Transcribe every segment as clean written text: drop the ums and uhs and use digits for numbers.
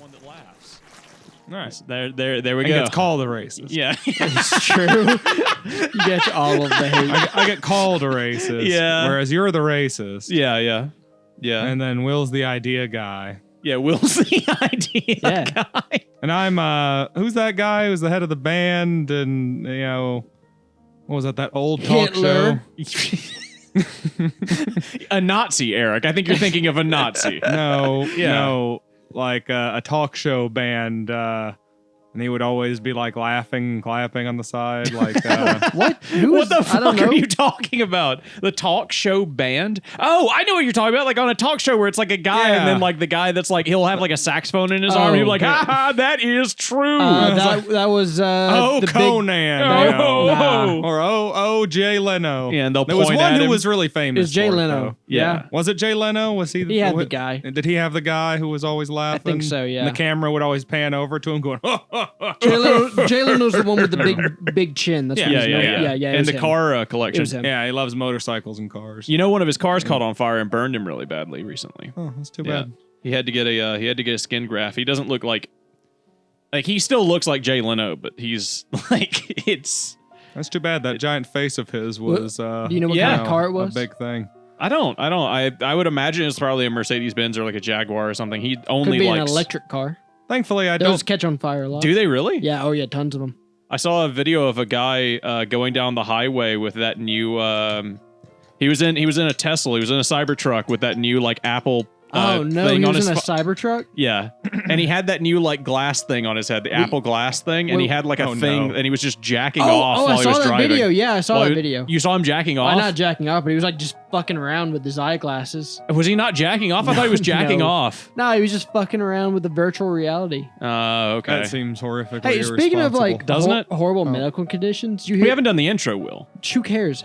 one that laughs. Nice. There we I go. get called a racist. Yeah. It's true. You get all of the hate. I get called a racist. Yeah. Whereas you're the racist. Yeah. And then Will's the idea guy. Yeah, Will's the idea guy. And I'm who's that guy who's the head of the band and what was that old talk Hitler. show? A Nazi, Eric. I think you're thinking of a Nazi. No, like a talk show band, and he would always be like laughing and clapping on the side, like What? What the I fuck don't know. are you talking about? The talk show band? Oh, I know what you're talking about. Like on a talk show where it's like a guy and then like the guy that's like, he'll have like a saxophone in his arm. And he'll be like, ha, that is true. That was the Conan, Nah. or Jay Leno. Yeah, and they'll there was point one at who him. was really famous. It was Jay for it, Leno. though. Yeah. Was it Jay Leno? Was he? He had the guy. Did he have the guy who was always laughing? think so, yeah. And the camera would always pan over to him, going, Jay Leno's the one with the big chin. That's what he's known. Yeah. It And was the him. car It collection. was him. Yeah, he loves motorcycles and cars. You know, one of his cars caught on fire and burned him really badly recently. Oh, that's too Yeah. bad. He had to get a skin graft. He doesn't look like he still looks like Jay Leno, but he's like it's. That's too bad. That giant face of his was. Do you know what kind of car it was? A big thing. I don't. I would imagine it's probably a Mercedes Benz or like a Jaguar or something. He only Could be likes an electric car. Thankfully, I Those don't. catch on fire a lot. Do they really? Yeah. Oh yeah. Tons of them. I saw a video of a guy going down the highway with that new. He was in a Tesla. He was in a Cybertruck with that new like Apple. Oh no, thing he on was his in a Cybertruck. Yeah, and he had that new like glass thing on his head, the Apple Glass thing, and he had like a thing, and he was just jacking off while I he saw was that driving. video. Yeah, I saw Well, that video. You saw him jacking off? Why not jacking off? But he was like just fucking around with his eyeglasses. Was he not jacking off? I thought he was jacking No. off. No, he was just fucking around with the virtual reality. Okay. That seems horrifically Hey, speaking of like Doesn't it? horrible medical conditions, you We hear? haven't done the intro, Will. Who cares?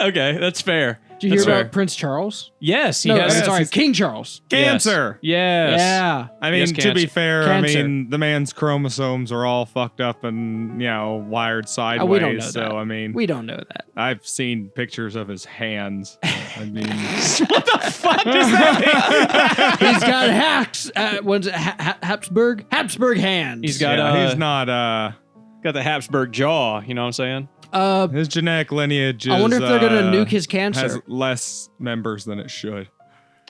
Okay, that's fair. Did you hear That's about fair. Prince Charles? Yes, he No, has. sorry, King Charles. Cancer. Yes. Yeah. I mean, Yes, to be cancer. fair, Cancer. I mean, the man's chromosomes are all fucked up and, wired sideways. we don't know so, that. I mean, We don't know that. I've seen pictures of his hands. I mean, What the fuck does that mean? He's got Habsburg hands. He's got he's not, got the Habsburg jaw. You know what I'm saying? his genetic lineage is, I wonder if they're gonna nuke his cancer. has less members than it should.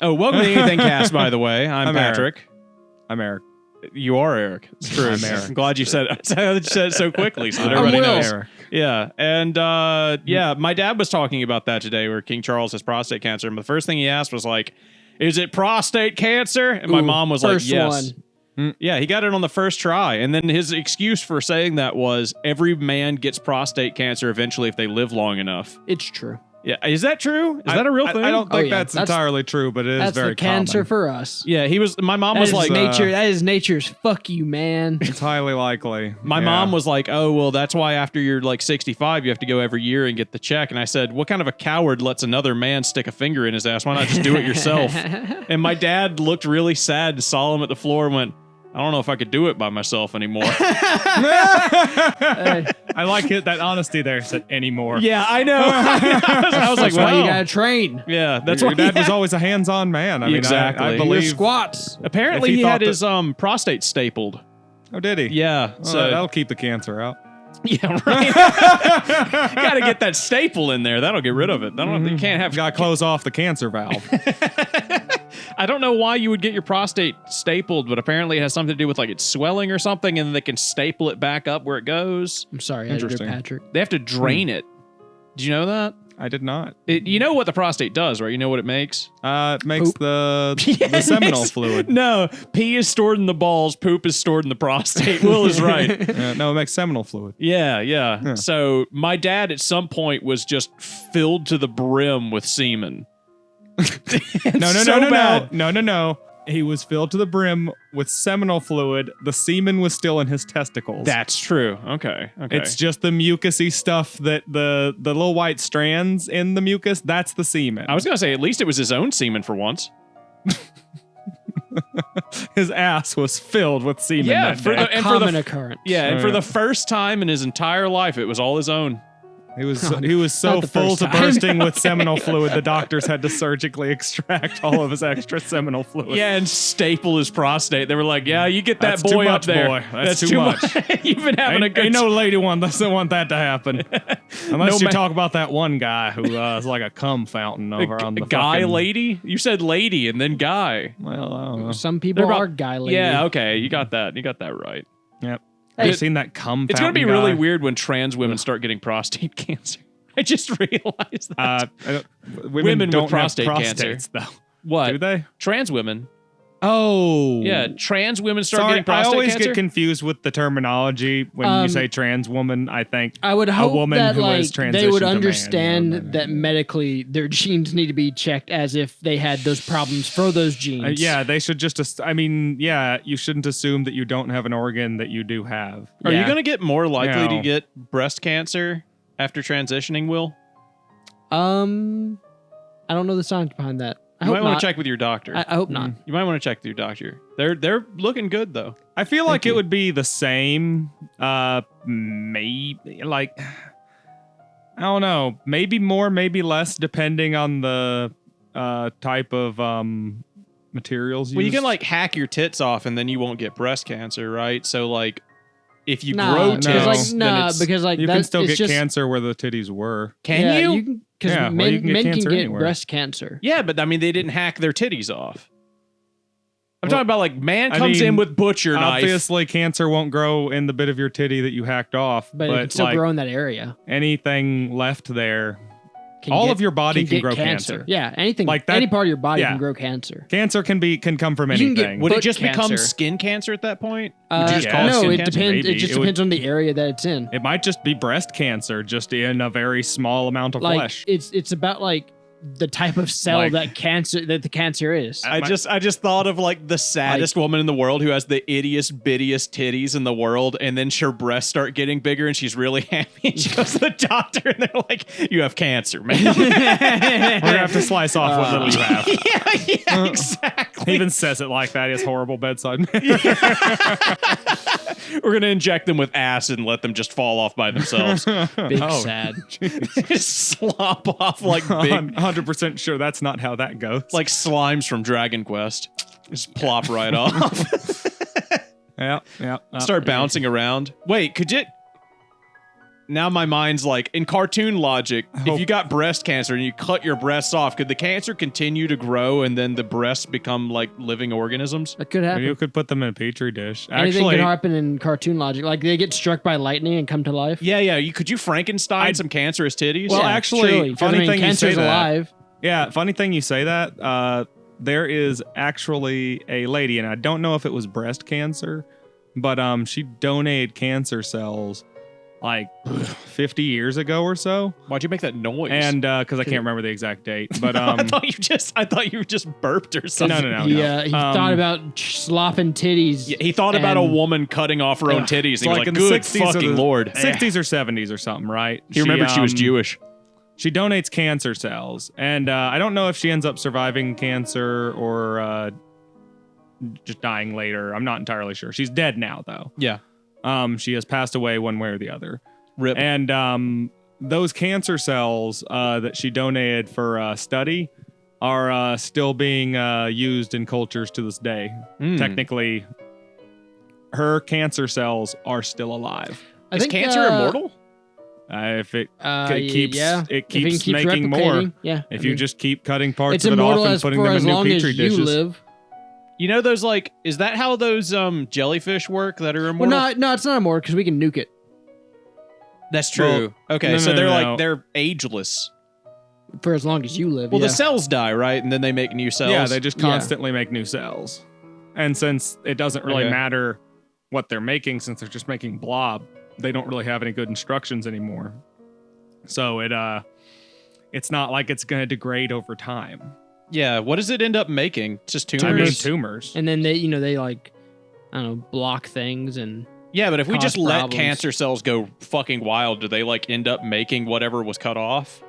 Oh, welcome to the AnythingCast, by the way. I'm Patrick. I'm Eric. You are Eric. It's true. I'm Eric. I'm glad you said it so quickly so that I'm everybody Will. knows. Eric. Yeah. And my dad was talking about that today where King Charles has prostate cancer. And the first thing he asked was like, is it prostate cancer? And my Ooh, mom was like, first yes. one. Yeah, he got it on the first try. And then his excuse for saying that was every man gets prostate cancer eventually if they live long enough. It's true. Yeah. Is that true? Is that a real thing? I don't think yeah. that's That's- entirely true, but it is That's very the cancer common. for us. Yeah, my mom That was is like, nature. That is nature's fuck you, man. It's highly likely. my Yeah. mom was like, oh, well, that's why after you're like 65, you have to go every year and get the check. And I said, what kind of a coward lets another man stick a finger in his ass? Why not just do it yourself? And my dad looked really sad and solemn at the floor and went, I don't know if I could do it by myself anymore. I like it, that honesty there. Said anymore. Yeah, I know. I was like, That's why well, you gotta train. yeah, that's Your why dad was always a hands-on man. I mean, Exactly. I Your Your believe. squats. Apparently, If he he had thought his prostate stapled. Oh, did he? Yeah, Oh, so that'll keep the cancer out. yeah, right. Got to get that staple in there. That'll get rid of it. You can't have. Got to close off the cancer valve. I don't know why you would get your prostate stapled, but apparently it has something to do with like it's swelling or something, and they can staple it back up where it goes. I'm sorry, editor Interesting. Patrick. They have to drain it. Did you know that? I did not. You know what the prostate does, right? You know what it makes? It makes Poop. the it seminal makes- fluid. No, pee is stored in the balls, poop is stored in the prostate. Will is right. No, it makes seminal fluid. Yeah. So my dad at some point was just filled to the brim with semen. No. He was filled to the brim with seminal fluid. The semen was still in his testicles. That's true. Okay. It's just the mucusy stuff that the little white strands in the mucus, that's the semen. I was going to say, at least it was his own semen for once. His ass was filled with semen. Yeah, that for day. the- and Common occurrence. Yeah, and Oh, for yeah. the first time in his entire life, it was all his own. He was so not the full first to time. bursting with seminal fluid, the doctors had to surgically extract all of his extra seminal fluid. Yeah, and staple his prostate. They were like, "Yeah, you get that That's boy too up much, there. boy. That's too much. You've been having a good Ain't no lady one doesn't want that to happen. Unless you talk about that one guy who is like a cum fountain over on the guy fucking, lady. You said lady and then guy. Well, I don't know. Some people They're are about- guy lady. Yeah, okay, you got that. You got that right. Yep. Hey, Have you seen that cum It's gonna fountain be really guy? weird when trans women start getting prostate cancer. I just realized that. Women with don't prostate have cancer. prostates, though. What? Do they? Trans women. Oh. Yeah, trans women start Sorry, getting prostate I always cancer. get confused with the terminology when you say trans woman. I think I would hope a woman that who like has transitioned they would to man, understand you know, that medically their genes need to be checked as if they had those problems for those genes. yeah, they should just. I mean, yeah, you shouldn't assume that you don't have an organ that you do have. Are you Yeah. going to get more likely No. to get breast cancer after transitioning, Will? I don't know the science behind that. I You hope might want not. to check with your doctor. I hope not. You might want to check with your doctor. They're looking good though. I feel like you. it would be the same. Maybe like I don't know. Maybe more, maybe less, depending on the type of materials. Well, you used. can like hack your tits off and then you won't get breast cancer, right? So like, if you Nah, grow no. tits, because then like it's, because like you that, can still it's get just, cancer where the titties were. can yeah, you? Because Yeah, well, men, you can get men can cancer get anywhere. breast cancer. Yeah, but I mean, they didn't hack their titties off. I'm talking about like man I comes in mean, with butcher knife. Obviously, cancer won't grow in the bit of your titty that you hacked off, But it can still like grow in that area. anything left there, Can all get- of your body can get grow cancer. Yeah, anything Like that- any part of your body yeah. can grow cancer. Cancer can come from You can anything. get Would it foot just become cancer. skin cancer at that point? Would you just Yeah. call it No, skin it cancer? depends. Maybe. It just It would- depends on the area that it's in. It might just be breast cancer, just in a very small amount of Like flesh. it's about like the type of cell Like- that the cancer is. I just thought of like the saddest woman in the world who has the ittiest bittiest titties in the world, and then her breasts start getting bigger, and she's really happy. And she goes to the doctor, and they're like, "You have cancer, man." We're gonna have to slice off what little you have. yeah, exactly. He even says it like that. His horrible bedside manner. We're gonna inject them with acid and let them just fall off by themselves. Big Oh. sad. Just slop off like big, 100% sure that's not how that goes. like slimes from Dragon Quest. Just plop right off. yeah. Start bouncing around. Wait, could you? Now my mind's like, in cartoon logic, if you got breast cancer and you cut your breasts off, could the cancer continue to grow and then the breasts become like living organisms? That could happen. You could put them in a petri dish. Anything Actually, can happen in cartoon logic. Like they get struck by lightning and come to life. Yeah. Could you Frankenstein I'd- some cancerous titties? Well, Yeah, actually, surely, 'cause, funny thing you say cancer's that. alive. Yeah, funny thing you say that. There is actually a lady, and I don't know if it was breast cancer, but she donated cancer cells like 50 years ago or so, Why'd you make that noise? and because I can't remember the exact date, but I thought you just burped or something. no. He thought about slopping titties. Yeah, he thought about a And- woman cutting off her own titties. And It's he was like, in the "Good 60s or fucking the lord." 60s or 70s or something, right? He remembered she was Jewish. She donates cancer cells, and I don't know if she ends up surviving cancer or just dying later. I'm not entirely sure. She's dead now, though. Yeah. She has passed away one way or the other. Rip. And those cancer cells that she donated for study are still being used in cultures to this day. Technically, her cancer cells are still alive. Is cancer immortal? If it keeps it keeps making more. replicating, Yeah. If you just keep cutting parts it's of it off immortal and as putting for them in as new long as petri you dishes. live. You know those like, is that how those jellyfish work that are Well, immortal? no, it's not immortal because we can nuke it That's true. Okay, no, so no, they're no, like no. they're ageless. for as long as you live. Well, yeah. the cells die, right? And then they make new cells. Yeah, they just Yeah. constantly make new cells. And since it doesn't really Okay. matter what they're making, since they're just making blob, they don't really have any good instructions anymore. So it's not like it's going to degrade over time. Yeah, what does it end up making? Just I tumors? mean, tumors. and then they like, I don't know, block things and Yeah, but if we cause just let problems. cancer cells go fucking wild, do they like end up making whatever was cut off?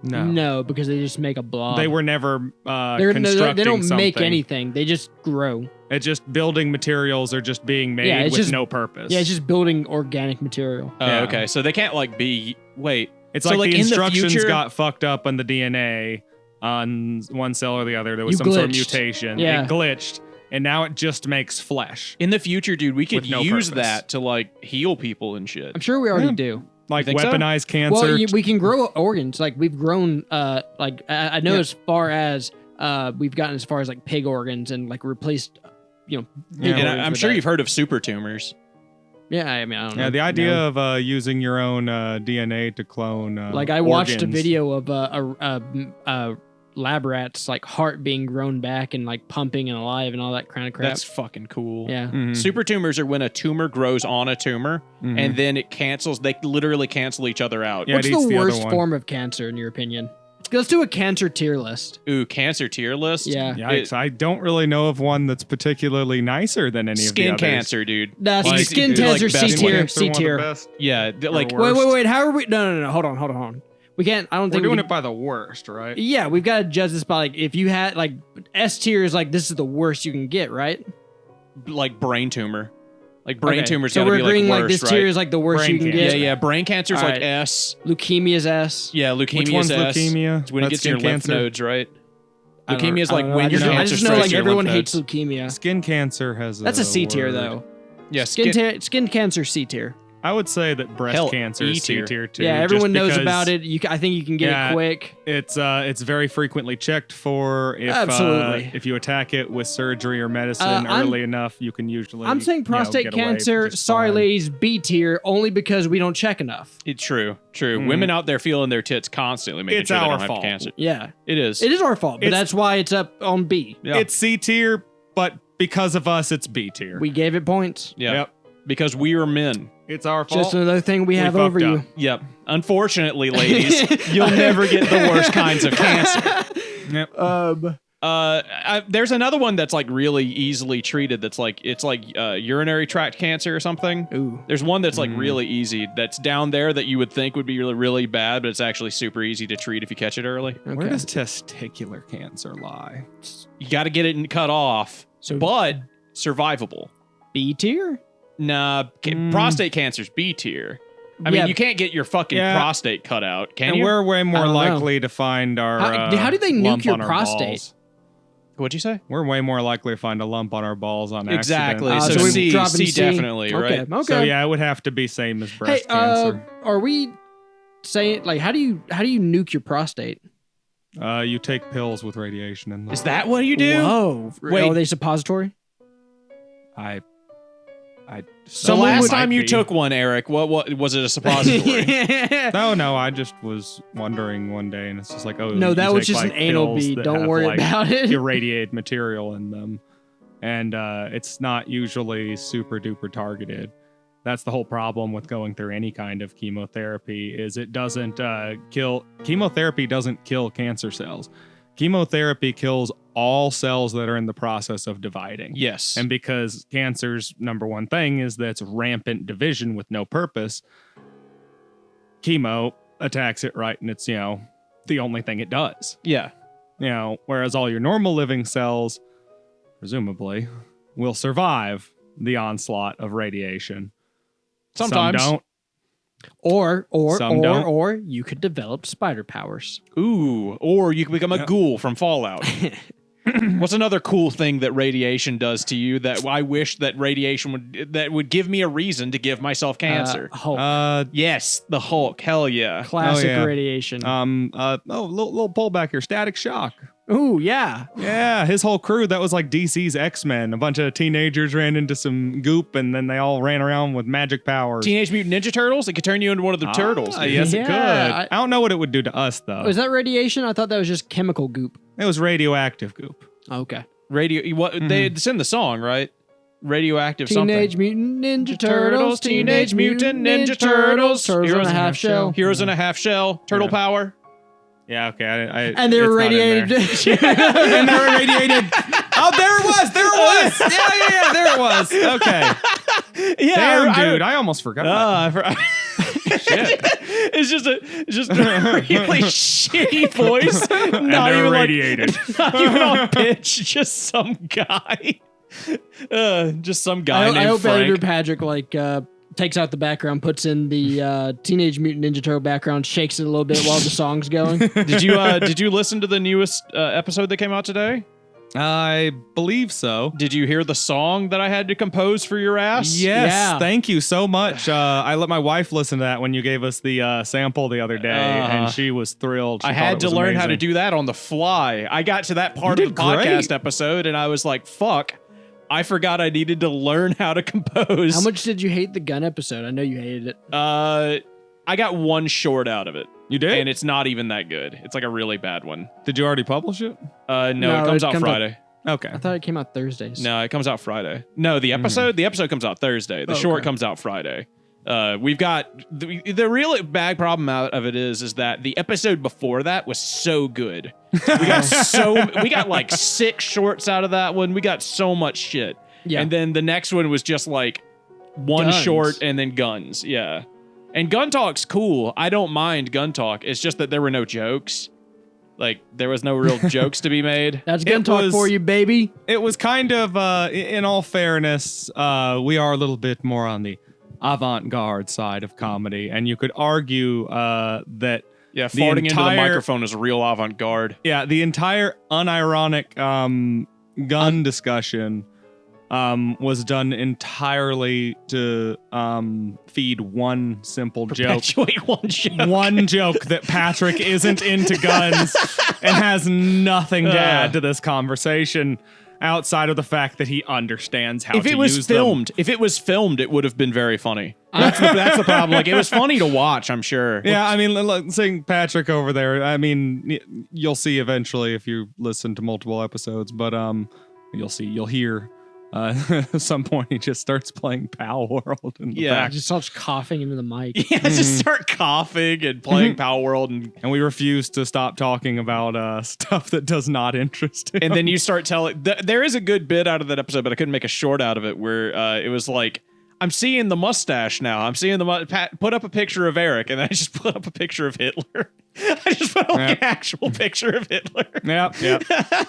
No. because they just make a blob. They were never They're, constructing they don't make something. anything. They just grow. It's just building materials are just being made Yeah, it's with just- no purpose. Yeah, it's just building organic material. Oh, Yeah. okay. So they can't like be. Wait, It's So, like like, the in the instructions future- got fucked up on the DNA on one cell or the other. There was You some sort of glitched. mutation. Yeah. It glitched, and now it just makes flesh. In the future, dude, we could With no use purpose. that to like heal people and shit. I'm sure we already Yeah. do. Like think so? weaponized cancer. Well, we can grow organs. Like we've grown. Like I know as far as we've gotten as far as like pig organs and like replaced. Pig Yeah. And organs I'm with sure that. you've heard of super tumors. Yeah, I mean, I don't know. Yeah, the idea No. of using your own DNA to clone Like I watched a organs. video of a lab rat's like heart being grown back and like pumping and alive and all that kind of crap. That's fucking cool. yeah. Mhm. Super tumors are when a tumor grows on a tumor Mhm. and then it cancels. They literally cancel each other out. Yeah, What's it eats the the other worst one. form of cancer in your opinion? Let's do a cancer tier list. Ooh, cancer tier list. Yeah. Yikes! I don't really know of one that's particularly nicer than any Skin of the others. cancer, dude. That's Like, skin dude, like cancer best C one. tier. Cancer, C one of the tier. best. Yeah, like Or worst. Wait. How are we? No. Hold on. We can't. I don't We're think doing we it by the worst, right? Yeah, we've got to judge this by like if you had like S tier is like this is the worst you can get, right? like brain tumor. Like brain Okay. tumor's So gotta we're be like agreeing worst, like this right? tier is like the worst Brain you can cancer. yeah, get. yeah. Brain cancer's All like right. S. Leukemia's S. Yeah, leukemia Which one's is S. leukemia? It's when it That's gets in your skin lymph cancer? nodes, right? I don't- Leukemia is I like don't know. when your I cancer just know strikes like your everyone lymph hates nodes. leukemia. Skin cancer has. That's a C tier word. though. Yeah, Skin cancer C tier. I would say that breast Hell, cancer is E-tier. C tier too. Yeah, just everyone knows because about it. I think you can get Yeah. it quick. It's very frequently checked for. If, Absolutely. If you attack it with surgery or medicine I'm- early enough, you can usually. I'm saying prostate get away cancer. just Sorry, fine. ladies, B tier only because we don't check enough. It's true. Mhm. Women out there feeling their tits constantly, making It's sure they our don't have fault. cancer. Yeah, It is. it is our fault, but It's- that's why it's up on B. Yeah. It's C tier, but because of us, it's B tier. We gave it points. Yeah. Yep. Because we are men. It's our fault. Just another thing we have fucked over you. up. Yep. Unfortunately, ladies, you'll never get the worst kinds of cancer. Yep. There's another one that's like really easily treated. That's like it's like urinary tract cancer or something. Ooh. There's one that's like really easy. That's down there that you would think would be really, really bad, but it's actually super easy to treat if you catch it early. Where Okay. does testicular cancer lie? You got to get it cut off, So- but survivable. B tier? Nah, prostate cancer's B tier. I Yeah. mean, you can't get your fucking Yeah. prostate cut out, can And you? we're way more don't know. likely to find our. How do they nuke lump your on our prostate? balls. What'd you say? We're way more likely to find a lump on our balls on Exactly. accident. So we're C, dropping C C. definitely, Okay. right? Okay. So yeah, it would have to be same as Hey, breast cancer. are we saying like how do you nuke your prostate? You take pills with radiation in them. Is that what you do? Whoa. Wait. Are they suppository? I. The Someone last would- time you Might be. took one, Eric, what was it? A suppository? No, I just was wondering one day, and it's just like, oh, No, you that was take, just like, an anal pills bead. that Don't have, worry like, about it. irradiated material in them, and it's not usually super duper targeted. That's the whole problem with going through any kind of chemotherapy is it doesn't kill. Chemotherapy doesn't kill cancer cells. Chemotherapy kills all cells that are in the process of dividing. Yes. And because cancer's number one thing is that it's rampant division with no purpose, chemo attacks it right, and it's, the only thing it does. yeah. Whereas all your normal living cells, presumably, will survive the onslaught of radiation. Sometimes. Some don't. Or Some don't. or you could develop spider powers. Ooh, or you can become a ghoul from Fallout. What's another cool thing that radiation does to you that I wish that radiation would give me a reason to give myself cancer? Hulk. Yes, the Hulk. Hell yeah. Classic yeah. radiation. Little pullback here. Static Shock. Ooh, yeah. Yeah, his whole crew, that was like DC's X-Men. A bunch of teenagers ran into some goop, and then they all ran around with magic powers. Teenage Mutant Ninja Turtles? It could turn you into one of the turtles. Yes, it Yeah, could. I don't know what it would do to us, though. Was that radiation? I thought that was just chemical goop. It was radioactive goop. Okay. It's in the song, right? Radioactive Teenage something. Mutant Ninja Turtles. Teenage Mutant Ninja Turtles. Turtles in a half shell. Heroes in a half shell. Turtle Yeah. power. Yeah, okay. And they were it's not in there. radiated. And they were irradiated. Oh, there it was. Yeah, there it was. Okay. Yeah, Damn, dude. I almost forgot. Shit. It's just a really shitty voice. Not they're even radiated. Not even on pitch. Just some guy. Just some guy I named hope Frank. Editor Patrick takes out the background, puts in the Teenage Mutant Ninja Turtle background, shakes it a little bit while the song's going. Did you listen to the newest episode that came out today? I believe so. Did you hear the song that I had to compose for your ass? Yes, Yeah. thank you so much. I let my wife listen to that when you gave us the sample the other day, and she was thrilled. She I thought had it to was learn how to amazing. do that on the fly. I got to that part You of the did great. podcast episode, and I was like, fuck. I forgot I needed to learn how to compose. How much did you hate the gun episode? I know you hated it. I got one short out of it. You did? And it's not even that good. It's like a really bad one. Did you already publish it? No, No, it comes it out comes out- Friday. Okay. I thought it came out Thursdays. No, it comes out Friday. No, the episode comes out Thursday. The short okay. comes out Friday. We've got the real bad problem out of it is that the episode before that was so good. We got like 6 shorts out of that one. We got so much shit. Yeah. And then the next one was just like one Guns. short and then guns. Yeah. And gun talk's cool. I don't mind gun talk. It's just that there were no jokes. Like there was no real jokes to be made. That's gun It talk was- for you, baby. It was kind of, in all fairness, we are a little bit more on the avant-garde side of comedy, and you could argue that Yeah, The farting into the entire- microphone is real avant-garde. the entire unironic gun discussion was done entirely to feed one simple joke. Perpetuate one joke. One joke that Patrick isn't into guns and has nothing to add to this conversation outside of the fact that he understands how If to it was use them. filmed, it would have been very funny. That's the problem. Like it was funny to watch, I'm sure. Yeah, I mean, seeing Patrick over there, I mean, you'll see eventually if you listen to multiple episodes, but you'll hear at some point he just starts playing Pal World in the Yeah. back. Just starts coughing into the mic. Yeah, just start coughing and playing Power World, and And we refuse to stop talking about stuff that does not interest him. then you start telling. There is a good bit out of that episode, but I couldn't make a short out of it where it was like, I'm seeing the mustache now. I'm seeing put up a picture of Eric, and then I just put up a picture of Hitler. I just put up an actual picture of Hitler. Yep.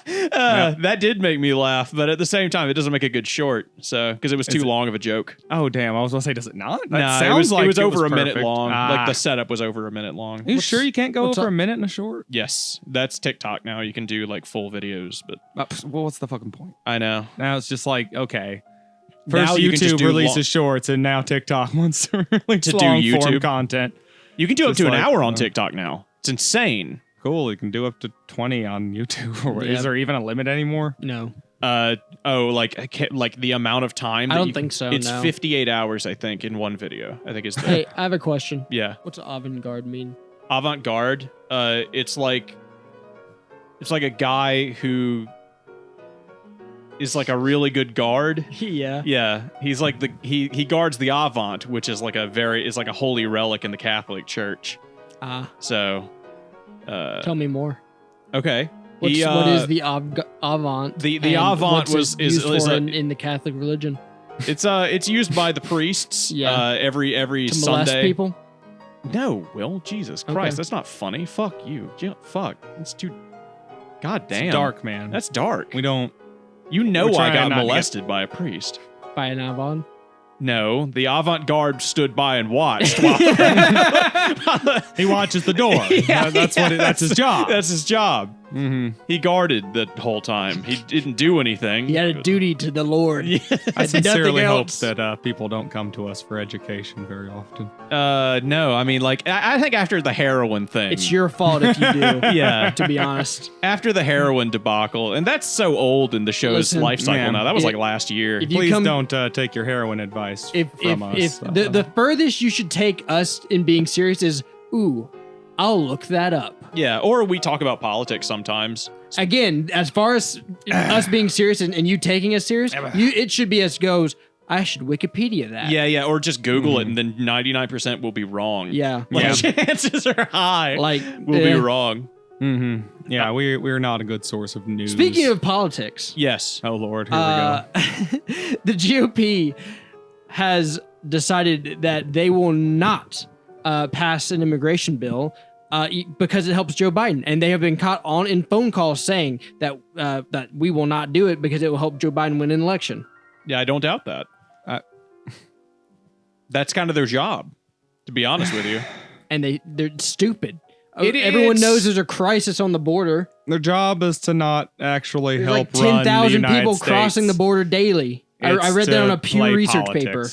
That did make me laugh, but at the same time, it doesn't make a good short. So because it was too long of a joke. Oh damn! I was gonna say, does it not? That No, sounds it was over a minute perfect. long. Like the Ah. setup was over a minute long. Are you sure you can't go what's over up? a minute in a short? Yes, that's TikTok now. You can do like full videos, but Well, what's the fucking point? I know. Now it's just like, okay. Now First you can just YouTube do releases long- shorts, and now TikTok wants to release To do long form YouTube. content. You can do up Just to an like, hour on you know. TikTok now. It's insane. Cool, you can do up to 20 on YouTube. Or Yeah. Is there even a limit anymore? No. Like the amount of time. I that don't you- think so, It's no. 58 hours, I think, in one video. I think is the Hey, I have a question. yeah. What's avant-garde mean? Avant-garde. It's like a guy who is like a really good guard. Yeah. Yeah, he's like he guards the Avant, which is like a holy relic in the Catholic Church. So, Tell me more. okay. What He, is the avant? the and Avant what's it used is for a- in the Catholic religion it's used by the priests. Yeah. Every to molest Sunday. people. No, Will, Jesus Christ, Okay. that's not funny. Fuck you. Fuck, it's too. God It's damn, dark, man. That's dark. we don't. You know we're I trying got not to get- molested by a priest. By an avant. No, the avant-garde stood by and watched. While He watches the door. That's his job. That's his job. Mm-hmm. He guarded the whole time. He didn't do anything. He had a duty to the Lord. Yeah. I Nothing sincerely hope else. that people don't come to us for education very often. No, I mean, like, I think after the heroin thing. It's your fault if you do. Yeah. To be honest. After the heroin debacle, and that's so old in the show's Listen, life cycle man, now. That was if- like last year. if you Please come- don't take your heroin advice If from us. the furthest you should take us in being serious is, ooh, I'll look that up. Yeah, or we talk about politics sometimes. Again, as far as us being serious and you taking us serious, it should be as goes, I should Wikipedia that. Yeah, or just Google it, and then 99% will be wrong. Yeah. Like, Yeah. chances are high. Like, we'll be wrong. Mm-hmm. Yeah, we're not a good source of news. Speaking of politics, Yes. oh Lord, here we go. the GOP has decided that they will not pass an immigration bill because it helps Joe Biden, and they have been caught in phone calls saying that that we will not do it because it will help Joe Biden win an election. Yeah, I don't doubt that. That's kind of their job, to be honest with you. And they're stupid. it's- Everyone knows there's a crisis on the border. Their job is to not actually There's help like run the 10,000 United people States. crossing the border daily. I It's read that to on a Pew play Research politics. paper.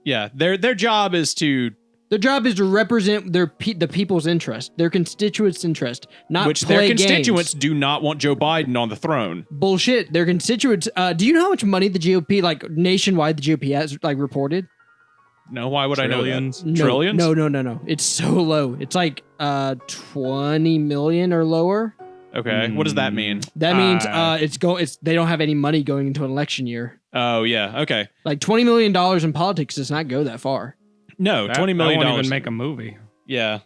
Yeah, their job is to Their job is to represent the people's interest, their constituents' interest, not which play their constituents games. do not want Joe Biden on the throne. Bullshit. Their constituents. Do you know how much money the GOP, like nationwide, the GOP has like reported? No, why would I know Trillions? that? Trillions? No. It's so low. It's like 20 million or lower. Okay, what does that mean? That means they don't have any money going into an election year. Oh yeah, okay. Like $20 million in politics does not go that far. No, That- $20 million. That won't even make a movie. Yeah.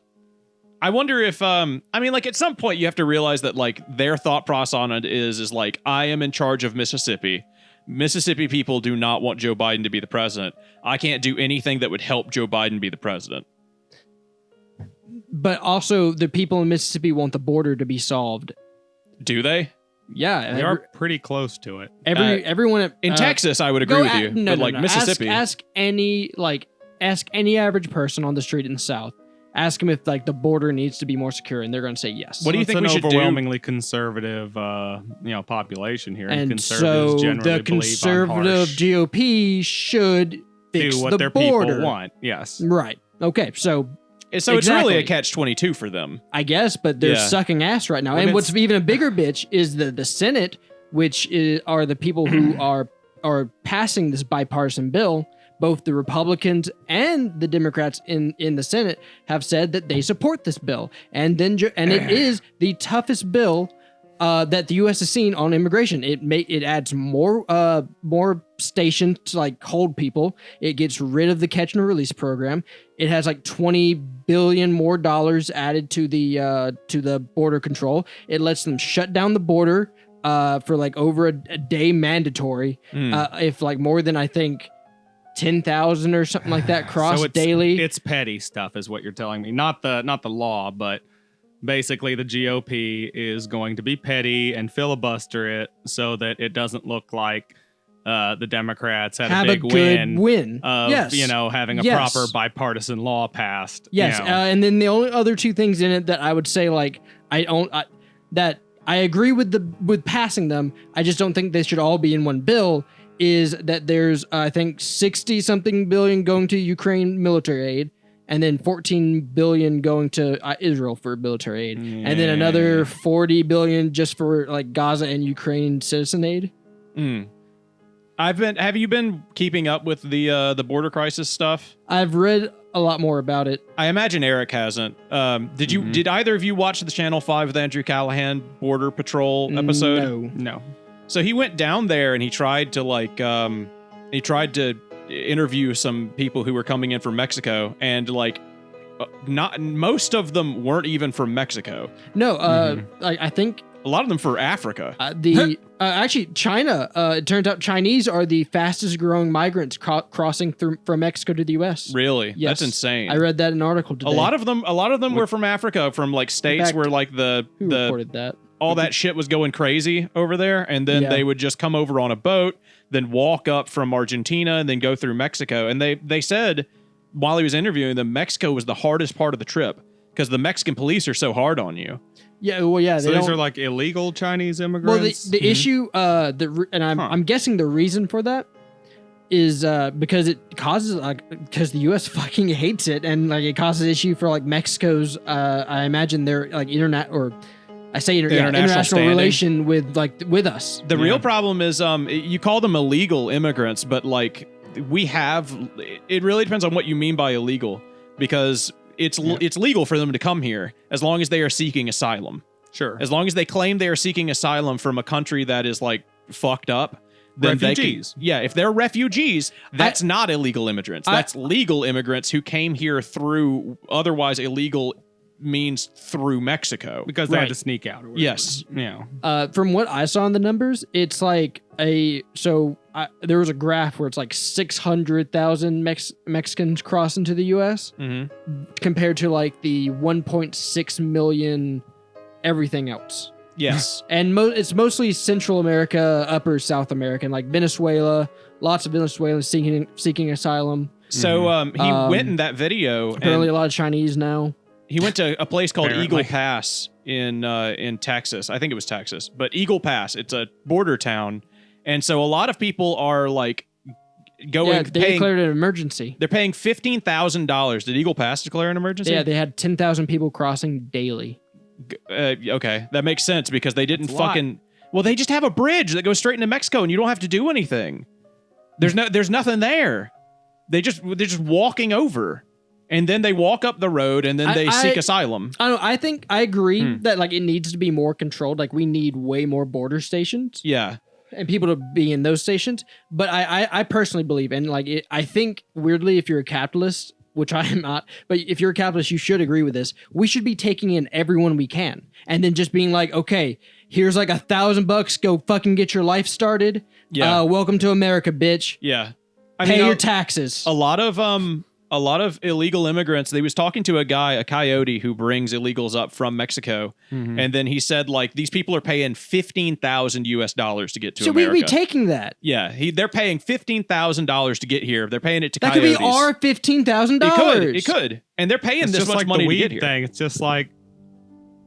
I wonder if I mean, like, at some point you have to realize that like their thought process on it is like, I am in charge of Mississippi. Mississippi people do not want Joe Biden to be the president. I can't do anything that would help Joe Biden be the president. But also, the people in Mississippi want the border to be solved. Do they? Yeah, They are pretty close to it. everyone In Texas, I would agree with you. No, but like no. Mississippi. Ask any average person on the street in the South. Ask them if like the border needs to be more secure, and they're going to say yes. What do you It's think an we should do? overwhelmingly conservative, population here, And conservatives so generally the believe on conservative harsh, GOP should fix do what the their border. people want. Yes. Right. Okay. So So it's really a Exactly. catch-22 for them. I guess, but they're Yeah. sucking ass right now. When And it's- what's even a bigger bitch is the Senate, which are the people who are passing this bipartisan bill. Both the Republicans and the Democrats in the Senate have said that they support this bill, and it is the toughest bill that the U.S. has seen on immigration. It adds more stations to like hold people. It gets rid of the catch and release program. It has like $20 billion more dollars added to the border control. It lets them shut down the border for like over a day mandatory if like more than I think 10,000 or something like that cross So it's, daily. It's petty stuff, is what you're telling me. Not the law, but basically the GOP is going to be petty and filibuster it so that it doesn't look like the Democrats had Have a big good win. of Yes. having a Yes. proper bipartisan law passed. Yes, and then the only other two things in it that I would say like that I agree with passing them. I just don't think they should all be in one bill. Is that there's I think 60 something billion going to Ukraine military aid, and then 14 billion going to Israel for military aid, and then another 40 billion just for like Gaza and Ukraine citizen aid. Have you been keeping up with the border crisis stuff? I've read a lot more about it. I imagine Eric hasn't. Did either of you watch the Channel 5 with Andrew Callahan Border Patrol episode? No. So he went down there and he tried to interview some people who were coming in from Mexico, and not most of them weren't even from Mexico. No, I think A lot of them for Africa. Actually China. It turns out Chinese are the fastest growing migrants crossing from Mexico to the U.S. Really? Yes. That's insane. I read that in an article today. A lot of them were from Africa, from like states fact, where like Who the reported that? all that shit was going crazy over there, and then Yeah. they would just come over on a boat, then walk up from Argentina, and then go through Mexico. And they said while he was interviewing them, Mexico was the hardest part of the trip because the Mexican police are so hard on you. Yeah, well, yeah. So they these don't- are like illegal Chinese well, immigrants? the issue, I'm guessing the reason for that is because it causes because the U.S. fucking hates it, and like it causes issue for like Mexico's. I imagine their like international standing. relation with us. The real problem is you call them illegal immigrants, but like it really depends on what you mean by illegal, because it's legal for them to come here as long as they are seeking asylum. Sure. As long as they claim they are seeking asylum from a country that is like fucked up, then Refugees. if they're refugees, that's not illegal immigrants. That's legal immigrants who came here through otherwise illegal means through Mexico. Because they had Right. to sneak out. Or whatever. Yes. Yeah. From what I saw in the numbers, it's like there was a graph where it's like 600,000 Mexicans cross into the U.S. Compared to like the 1.6 million everything else. Yes. And it's mostly Central America, Upper South American, like Venezuela. Lots of Venezuelans seeking asylum. So he went in that video. Apparently, and a lot of Chinese now. he went to a place called Apparently. Eagle Pass in Texas. I think it was Texas, but Eagle Pass. It's a border town, and so a lot of people are like going. Yeah, they declared an emergency. They're paying $15,000. Did Eagle Pass declare an emergency? Yeah, they had 10,000 people crossing daily. Okay, that makes sense because they didn't That's a lot. fucking. Well, they just have a bridge that goes straight into Mexico, and you don't have to do anything. There's nothing there. They're just walking over, and then they walk up the road, and then they seek asylum. I don't know. I think I agree that like it needs to be more controlled. Like we need way more border stations. Yeah. And people to be in those stations. But I personally believe, and like I think weirdly, if you're a capitalist, which I am not, but if you're a capitalist, you should agree with this. We should be taking in everyone we can, and then just being like, okay, here's like $1,000. Go fucking get your life started. Yeah. Welcome to America, bitch. Yeah. Pay your taxes. A lot of illegal immigrants. They was talking to a guy, a coyote, who brings illegals up from Mexico, and then he said like these people are paying $15,000 to get to So America. we'd be taking that. Yeah, they're paying $15,000 to get here. They're paying it to That coyotes. could be our $15,000. It could, and they're paying It's this just much like money the to weed get here. thing. It's just like,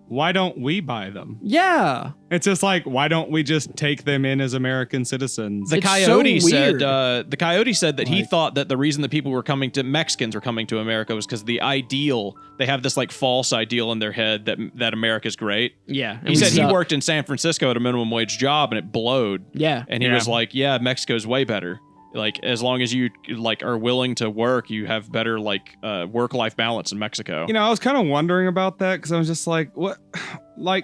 why don't we buy them? Yeah. It's just like, why don't we just take them in as American citizens? The It's coyote so said. weird. The coyote said that he Like- thought that the reason that Mexicans were coming to America was because the ideal. They have this like false ideal in their head that America's great. Yeah. and He we said he suck. worked in San Francisco at a minimum wage job and it blowed. Yeah. And he Yeah. was like, "Yeah, Mexico's way better. Like as long as you like are willing to work, you have better like work-life balance in Mexico." You know, I was kind of wondering about that because I was just like, what? Like,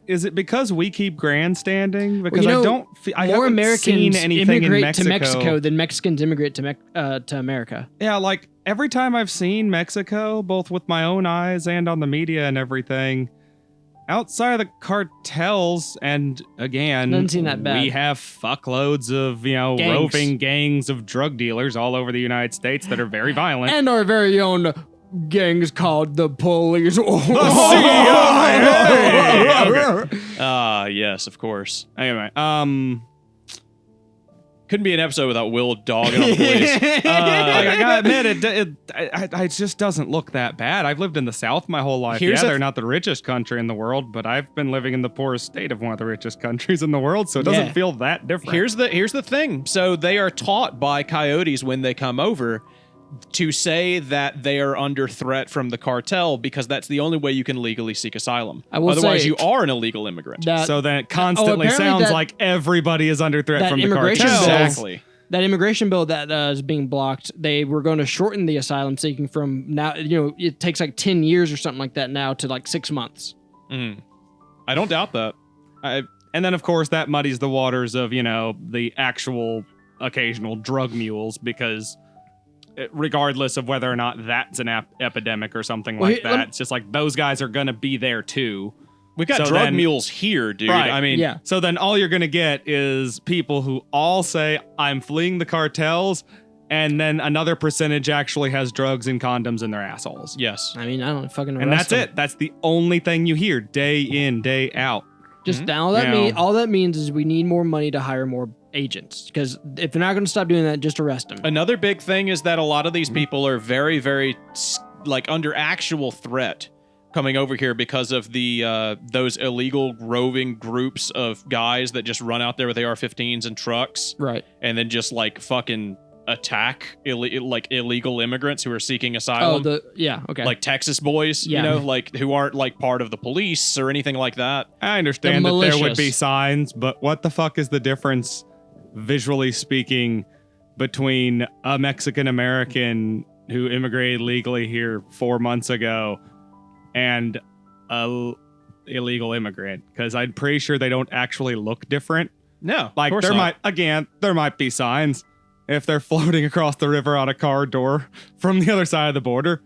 is it because we keep grandstanding? Because Well, I don't. I More haven't Americans seen anything in immigrate Mexico. to Mexico than Mexicans immigrate to America. Yeah, like every time I've seen Mexico, both with my own eyes and on the media and everything, outside of the cartels, and again, Doesn't seem that bad. we have fuckloads of Gangs. roving gangs of drug dealers all over the United States that are very violent. And our very own gangs called the police. Yes, of course. Anyway, Couldn't be an episode without Will dogging on the police. like, I gotta admit, it just doesn't look that bad. I've lived in the South my whole life. Here's Yeah, a- they're not the richest country in the world, but I've been living in the poorest state of one of the richest countries in the world, so it doesn't Yeah. feel that different. Here's the thing. So they are taught by coyotes when they come over to say that they are under threat from the cartel because that's the only way you can legally seek asylum. I will Otherwise, say you are an illegal immigrant. so then it constantly apparently sounds that- like everybody is under threat that from the immigration cartel. bill- Exactly. that immigration bill that is being blocked, they were going to shorten the asylum seeking from now, it takes like 10 years or something like that now to like 6 months. I don't doubt that. And then, of course, that muddies the waters of, the actual occasional drug mules because regardless of whether or not that's an epidemic or something Well, like that, it's just like those guys are going to be there too. We've got So drug then- mules here, dude. Right. I mean, Yeah. So then all you're going to get is people who all say, I'm fleeing the cartels, and then another percentage actually has drugs and condoms in their assholes. yes. I mean, I don't fucking And arrest that's them. it. That's the only thing you hear day in, day out. Just all that Yeah. all that means is we need more money to hire more agents because if they're not going to stop doing that, just arrest them. Another big thing is that a lot of these people are very, very like under actual threat coming over here because of the those illegal roving groups of guys that just run out there with AR-15s and trucks Right. and then just like fucking attack illegal immigrants who are seeking asylum. Okay. Like Texas boys, Yeah. like who aren't like part of the police or anything like that. I understand The that there would malicious. be signs, but what the fuck is the difference, visually speaking, between a Mexican American who immigrated legally here 4 months ago and a illegal immigrant? Because I'm pretty sure they don't actually look different. No, Like of course there not. there might be signs if they're floating across the river on a car door from the other side of the border.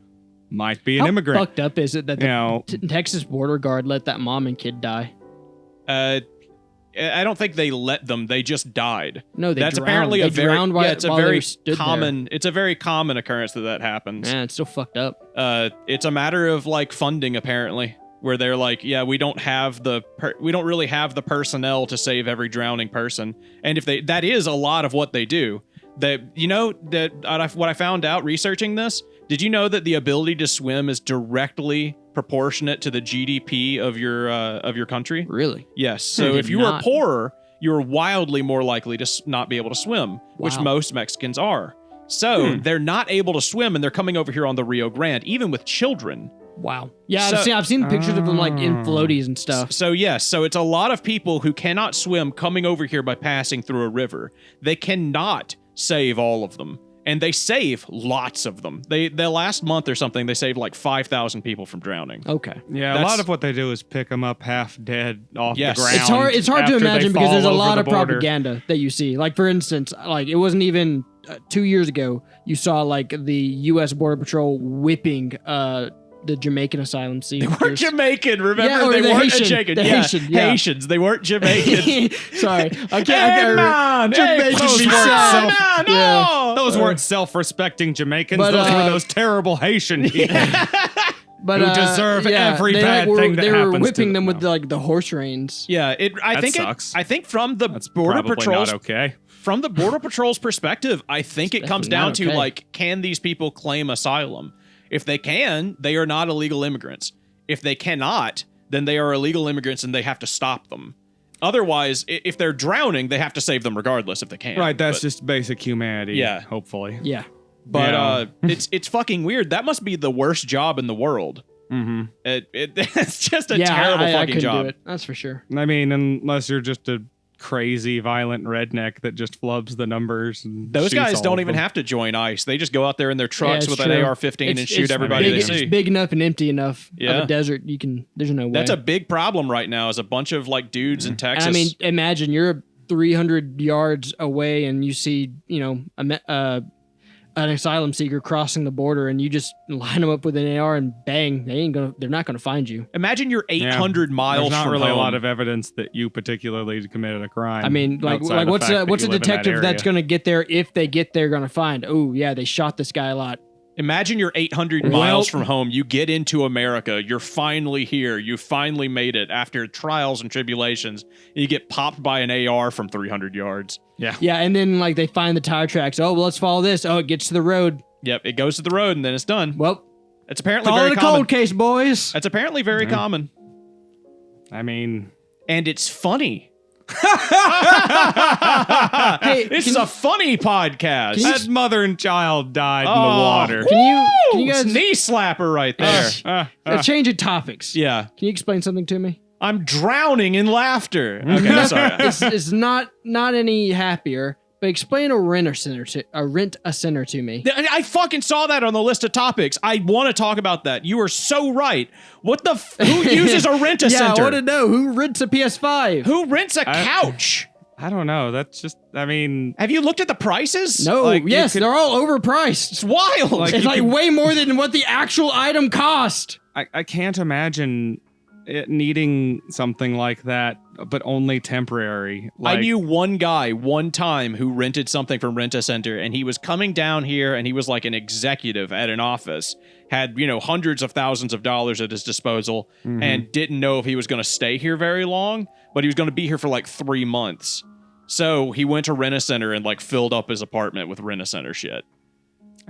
Might be an How immigrant. fucked up is it that the You know, Texas border guard let that mom and kid die? I don't think they let them. They just died. No, they That's drowned. apparently They a very drowned while, it's a while they very stood common. It's a very common occurrence that happens. There. Man, it's still fucked up. It's a matter of like funding apparently, where they're like, yeah, we don't really have the personnel to save every drowning person, and if that is a lot of what they do. What I found out researching this, did you know that the ability to swim is directly proportionate to the GDP of your country? Really? Yes. So if you are poorer, you're wildly more likely to not be able to swim, which most Mexicans are. So they're not able to swim, and they're coming over here on the Rio Grande, even with children. Wow. Yeah, I've seen pictures of them like in floaties and stuff. So yes, so it's a lot of people who cannot swim coming over here by passing through a river. They cannot save all of them. And they save lots of them. The last month or something, they saved like 5,000 people from drowning. Okay. Yeah, a lot of what they do is pick them up half dead off the ground. It's hard to imagine because there's a lot of border. propaganda that you see. Like, for instance, like it wasn't even 2 years ago, you saw like the U.S. Border Patrol whipping the Jamaican asylum seekers. They weren't Jamaican, remember? Yeah, they weren't Haitian. Jamaican. The Yeah, Haitian, yeah. Haitians. They weren't Jamaican. Sorry. I man, Jamaican those be weren't sad. self- no. Those weren't self-respecting Jamaicans. But, those were those terrible Haitian people. But, who deserve every they, bad like, thing that they were happens to whipping them. them with like the horse reins. Yeah, That sucks. I think from the That's Border probably Patrol's not okay. From the Border Patrol's perspective, I think it comes down definitely not to, okay. like, can these people claim asylum? If they can, they are not illegal immigrants. If they cannot, then they are illegal immigrants and they have to stop them. Otherwise, if they're drowning, they have to save them regardless if they can. Right, that's just basic humanity. Yeah. Hopefully. Yeah. But it's fucking weird. That must be the worst job in the world. Mm-hmm. It's just a Yeah, terrible I fucking couldn't job. do it. That's for sure. I mean, unless you're just a crazy, violent redneck that just flubs the numbers. And Those shoots guys all don't of even them. have to join ICE. They just go out there in their trucks it's with true. an AR-15 and shoot everybody big, they see. It's big enough and empty enough Yeah. of a desert. There's no way. That's a big problem right now. Is a bunch of like dudes in Texas. And I mean, imagine you're 300 yards away and you see, an asylum seeker crossing the border, and you just line them up with an AR and bang, they're not gonna find you. Imagine you're 800 miles There's not from really home. a lot of evidence that you particularly committed a crime. I mean, like outside the what's fact that what's a you live in that detective that's area. gonna get there if they get there gonna find? Oh yeah, they shot this guy a lot. Imagine you're 800 miles from home. You get into America. You're finally here. You finally made it after trials and tribulations. You get popped by an AR from 300 yards. Yeah, and then like they find the tire tracks. Oh, well, let's follow this. Oh, it gets to the road. Yep, it goes to the road and then it's done. Well, It's apparently call very it a common. cold case, boys. That's apparently very common. I mean, And it's funny. Hey, This is a funny podcast. that mother and child died in the Oh. water. Can you It's guys knee slapper right there. a change of topics? Yeah. Can you explain something to me? I'm drowning in laughter. Okay, sorry. It's not any happier. But explain a rent a center to me. I fucking saw that on the list of topics. I want to talk about that. You are so right. What the who uses a rent a Yeah, center? I want to know who rents a PS5. Who rents a couch? I don't know. That's just, I mean, Have you looked at the prices? No, Like, you yes, could- they're all overpriced. It's wild. It's like way more than what the actual item cost. I can't imagine it needing something like that, but only temporary. I knew one guy one time who rented something from Rent-A-Center, and he was coming down here, and he was like an executive at an office, had, hundreds of thousands of dollars at his disposal, and didn't know if he was going to stay here very long, but he was going to be here for like 3 months. So he went to Rent-A-Center and like filled up his apartment with Rent-A-Center shit.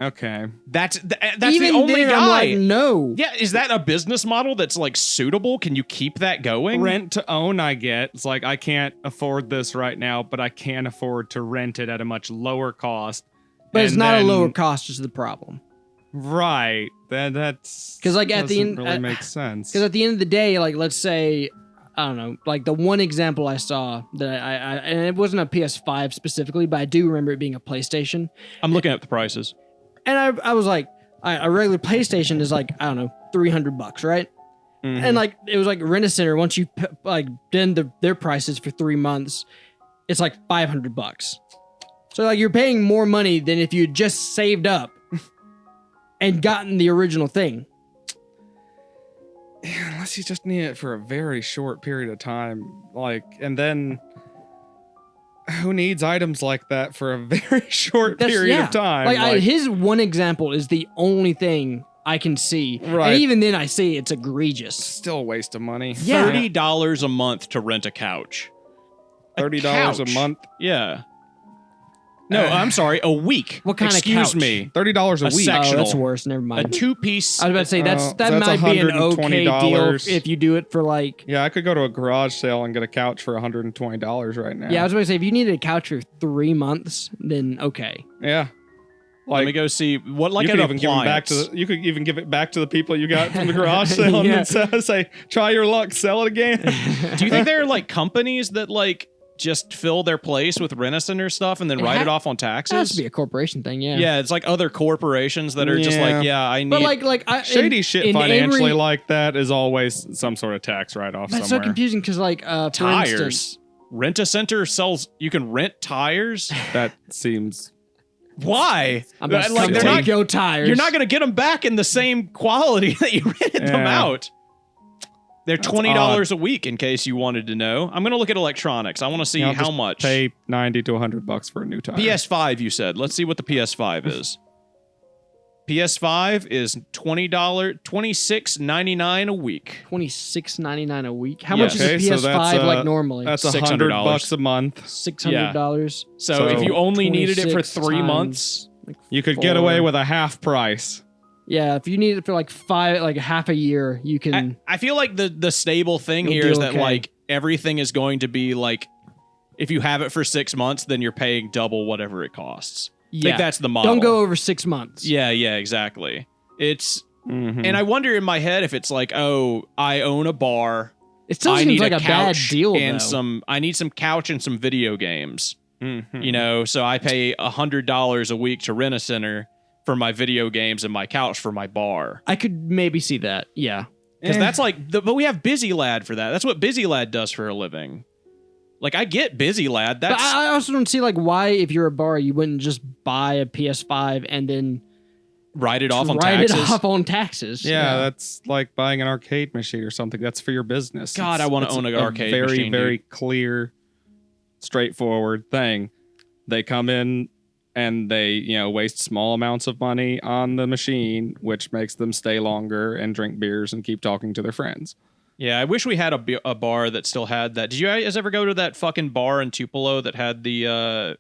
Okay. That's Even the only then, guy. I'm like, no. Yeah, is that a business model that's like suitable? Can you keep that going? Rent to own, I get. It's like, I can't afford this right now, but I can afford to rent it at a much lower cost. But it's And not a then- lower cost is the problem. Right. That's 'Cause, like, at the doesn't end- really make sense. Because at the end of the day, like, let's say, I don't know, like the one example I saw that I and it wasn't a PS5 specifically, but I do remember it being a PlayStation. I'm looking at the prices. And I was like, a regular PlayStation is like, I don't know, $300, right? And like, it was like Rent-A-Center, once you like done their prices for 3 months, it's like $500. So like, you're paying more money than if you had just saved up and gotten the original thing. Unless you just need it for a very short period of time. Like, and then who needs items like that for a very short period of time? Like, his one example is the only thing I can see. Right. And even then I see it's egregious. still a waste of money. Yeah. $30 a month to rent a couch. $30 a month. Yeah. No, I'm sorry, a week. What kind of Excuse couch? me. $30 a A week. sec- Oh, that's Sectional. worse. Never A mind. 2-piece. I was about to say that so might that's be an okay deal $120. if you do it for like. Yeah, I could go to a garage sale and get a couch for $120 right now. Yeah, I was about to say if you needed a couch for 3 months, then okay. Yeah. Let me go see what like you an could even give it back appliance. to you could even give it back to the people you got from the garage sale Yeah. and then say, try your luck, sell it again. Do you think there are like companies that like just fill their place with Rent-A-Center stuff and then It write ha- it off on It has taxes? to be a corporation thing, yeah. Yeah, it's like other corporations that are just like, I need. But like Shady shit in financially every- like that is always some sort of tax write-off That's somewhere. so confusing because like for tires. instance, Rent-A-Center sells. You can rent tires. That seems... Why? I'm about to Like, come they're take not. your tires. You're not going to get them back in the same quality that you rented them Yeah. out. They're That's $20 a week, in case you wanted to know. I'm going to look at electronics. I want to see I'll how just much. Pay $90 to $100 for a new tire. PS5, you said. Let's see what the PS5 is. PS5 is $26.99 a week. $26.99 a week. How Yeah. much is Okay, a so PS5 that's, like normally? That's $600 $100 a month. $600. So if you only needed it for 26 3 times, months, like, You could get 4. away with a half price. Yeah, if you need it for like half a year, you can. I feel like the stable thing You'll here do is that okay. like everything is going to be like, if you have it for 6 months, then you're paying double whatever it costs. I Yeah. think that's the model. Don't go over 6 months. Yeah, exactly. It's Mhm. and I wonder in my head if it's like, oh, I own a bar. It still I seems need like a bad couch deal and though. I need some couch and some video games. Mhm. You know, so I pay $100 a week to Rent-A-Center for my video games and my couch for my bar. I could maybe see that. Yeah. Because that's like, but we have Busy Lad for that. That's what Busy Lad does for a living. Like, I get Busy Lad. But That's I also don't see like why, if you're a bar, you wouldn't just buy a PS5 and then write it off on write taxes. it off on taxes. Yeah, that's like buying an arcade machine or something. That's for your business. God, I wanna It's own an a arcade very, machine, very dude. clear, straightforward thing. They come in and they, waste small amounts of money on the machine, which makes them stay longer and drink beers and keep talking to their friends. Yeah, I wish we had a bar that still had that. Did you guys ever go to that fucking bar in Tupelo that had the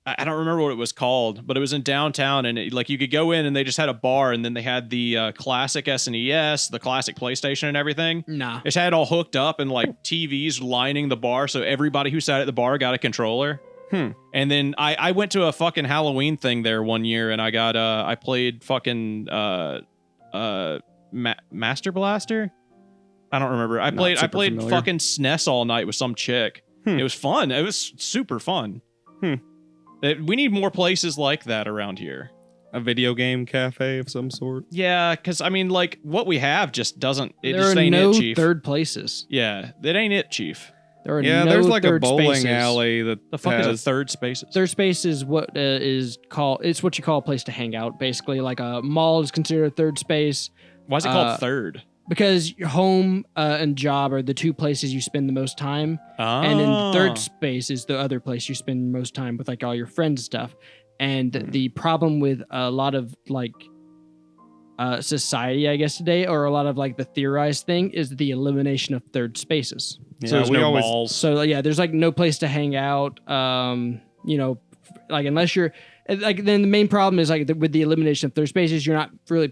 I don't remember what it was called, but it was in downtown, and like you could go in and they just had a bar, and then they had the classic SNES, the classic PlayStation, and everything. Nah. It just had it all hooked up and like TVs lining the bar, so everybody who sat at the bar got a controller. And then I went to a fucking Halloween thing there one year, and I got I played fucking Master Blaster. I don't remember. I played familiar. fucking SNES all night with some chick. It was fun. It was super fun. We need more places like that around here. A video game cafe of some sort. Yeah, because I mean, like what we have just doesn't. It There just are ain't no it, Chief. third places. Yeah, that ain't it, Chief. There are Yeah, no there's like a third bowling spaces. alley that The fuck is a has third spaces? Third space is what is called. It's what you call a place to hang out. Basically, like a mall is considered a third space Why is it called third? because your home and job are the two places you spend the most time, Oh. and then third space is the other place you spend most time with like all your friends and stuff. And the problem with a lot of like society, I guess today, or a lot of like the theorized thing is the elimination of third spaces. So there's we no always malls. So yeah, there's like no place to hang out. Like unless you're like, then the main problem is like with the elimination of third spaces,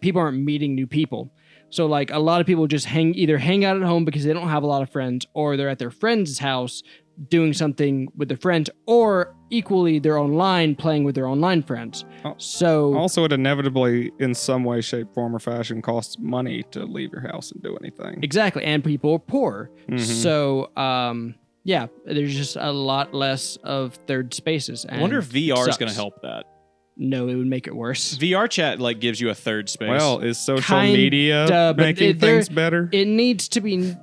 people aren't meeting new people. So like a lot of people just either hang out at home because they don't have a lot of friends, or they're at their friend's house doing something with their friends, or equally they're online playing with their online friends. So Also, it inevitably, in some way, shape, form, or fashion, costs money to leave your house and do anything. exactly, and people are poor. Mhm. So yeah, there's just a lot less of third spaces. I wonder if VR is sucks. going to help that. No, it would make it worse. VR chat like gives you a third space. Well, is social Kinda, media but making things better? It needs to be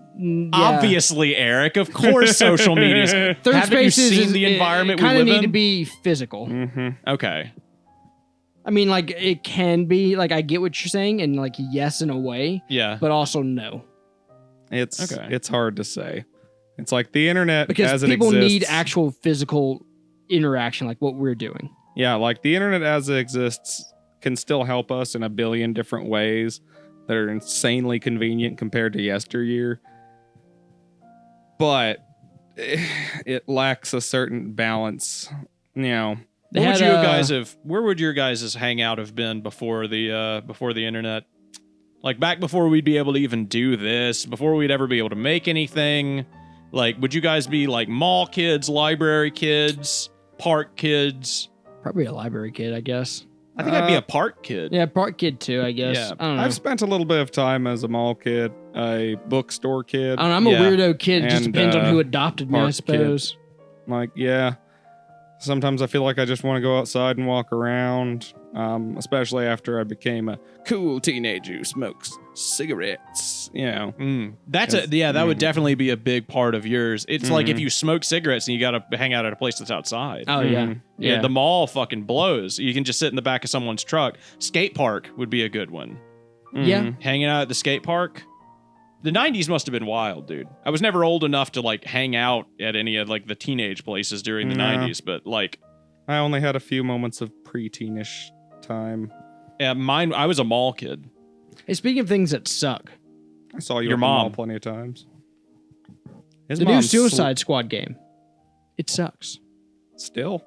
obviously, Eric. Of course, social media. Third Haven't you spaces seen the environment we kind live of need in? to be physical. Mm-hmm. Okay. I mean, like it can be like I get what you're saying, and like yes in a way, Yeah. but also no, It's hard to say. It's like the internet because as it people exists. need actual physical interaction, like what we're doing. Yeah, like the internet as it exists can still help us in a billion different ways that are insanely convenient compared to yesteryear. But it lacks a certain balance. They Where had, would your guys' hangout have been before the internet? Like back before we'd be able to even do this, before we'd ever be able to make anything. Like, would you guys be like mall kids, library kids, park kids? probably a library kid, I guess. I think I'd be a park kid. Yeah, park kid too, I guess. Yeah. I don't know. I've spent a little bit of time as a mall kid, a bookstore kid. I don't know, I'm a Yeah. weirdo kid. It just And, depends on who adopted me, I park kid. suppose. Like, yeah. Sometimes I feel like I just want to go outside and walk around, especially after I became a cool teenager who smokes cigarettes, you know. That would definitely be a big part of yours. It's like if you smoke cigarettes and you got to hang out at a place that's outside. Oh, yeah. Yeah, the mall fucking blows. You can just sit in the back of someone's truck. Skate park would be a good one. Yeah. Hanging out at the skate park. The 90s must have been wild, dude. I was never old enough to like hang out at any of like the teenage places during the No. 90s, but like I only had a few moments of preteenish time. I was a mall kid. Hey, speaking of things that suck, I saw you Your at the mall mom. plenty of times. His the new mom's Suicide Squad game, it sucks. Still.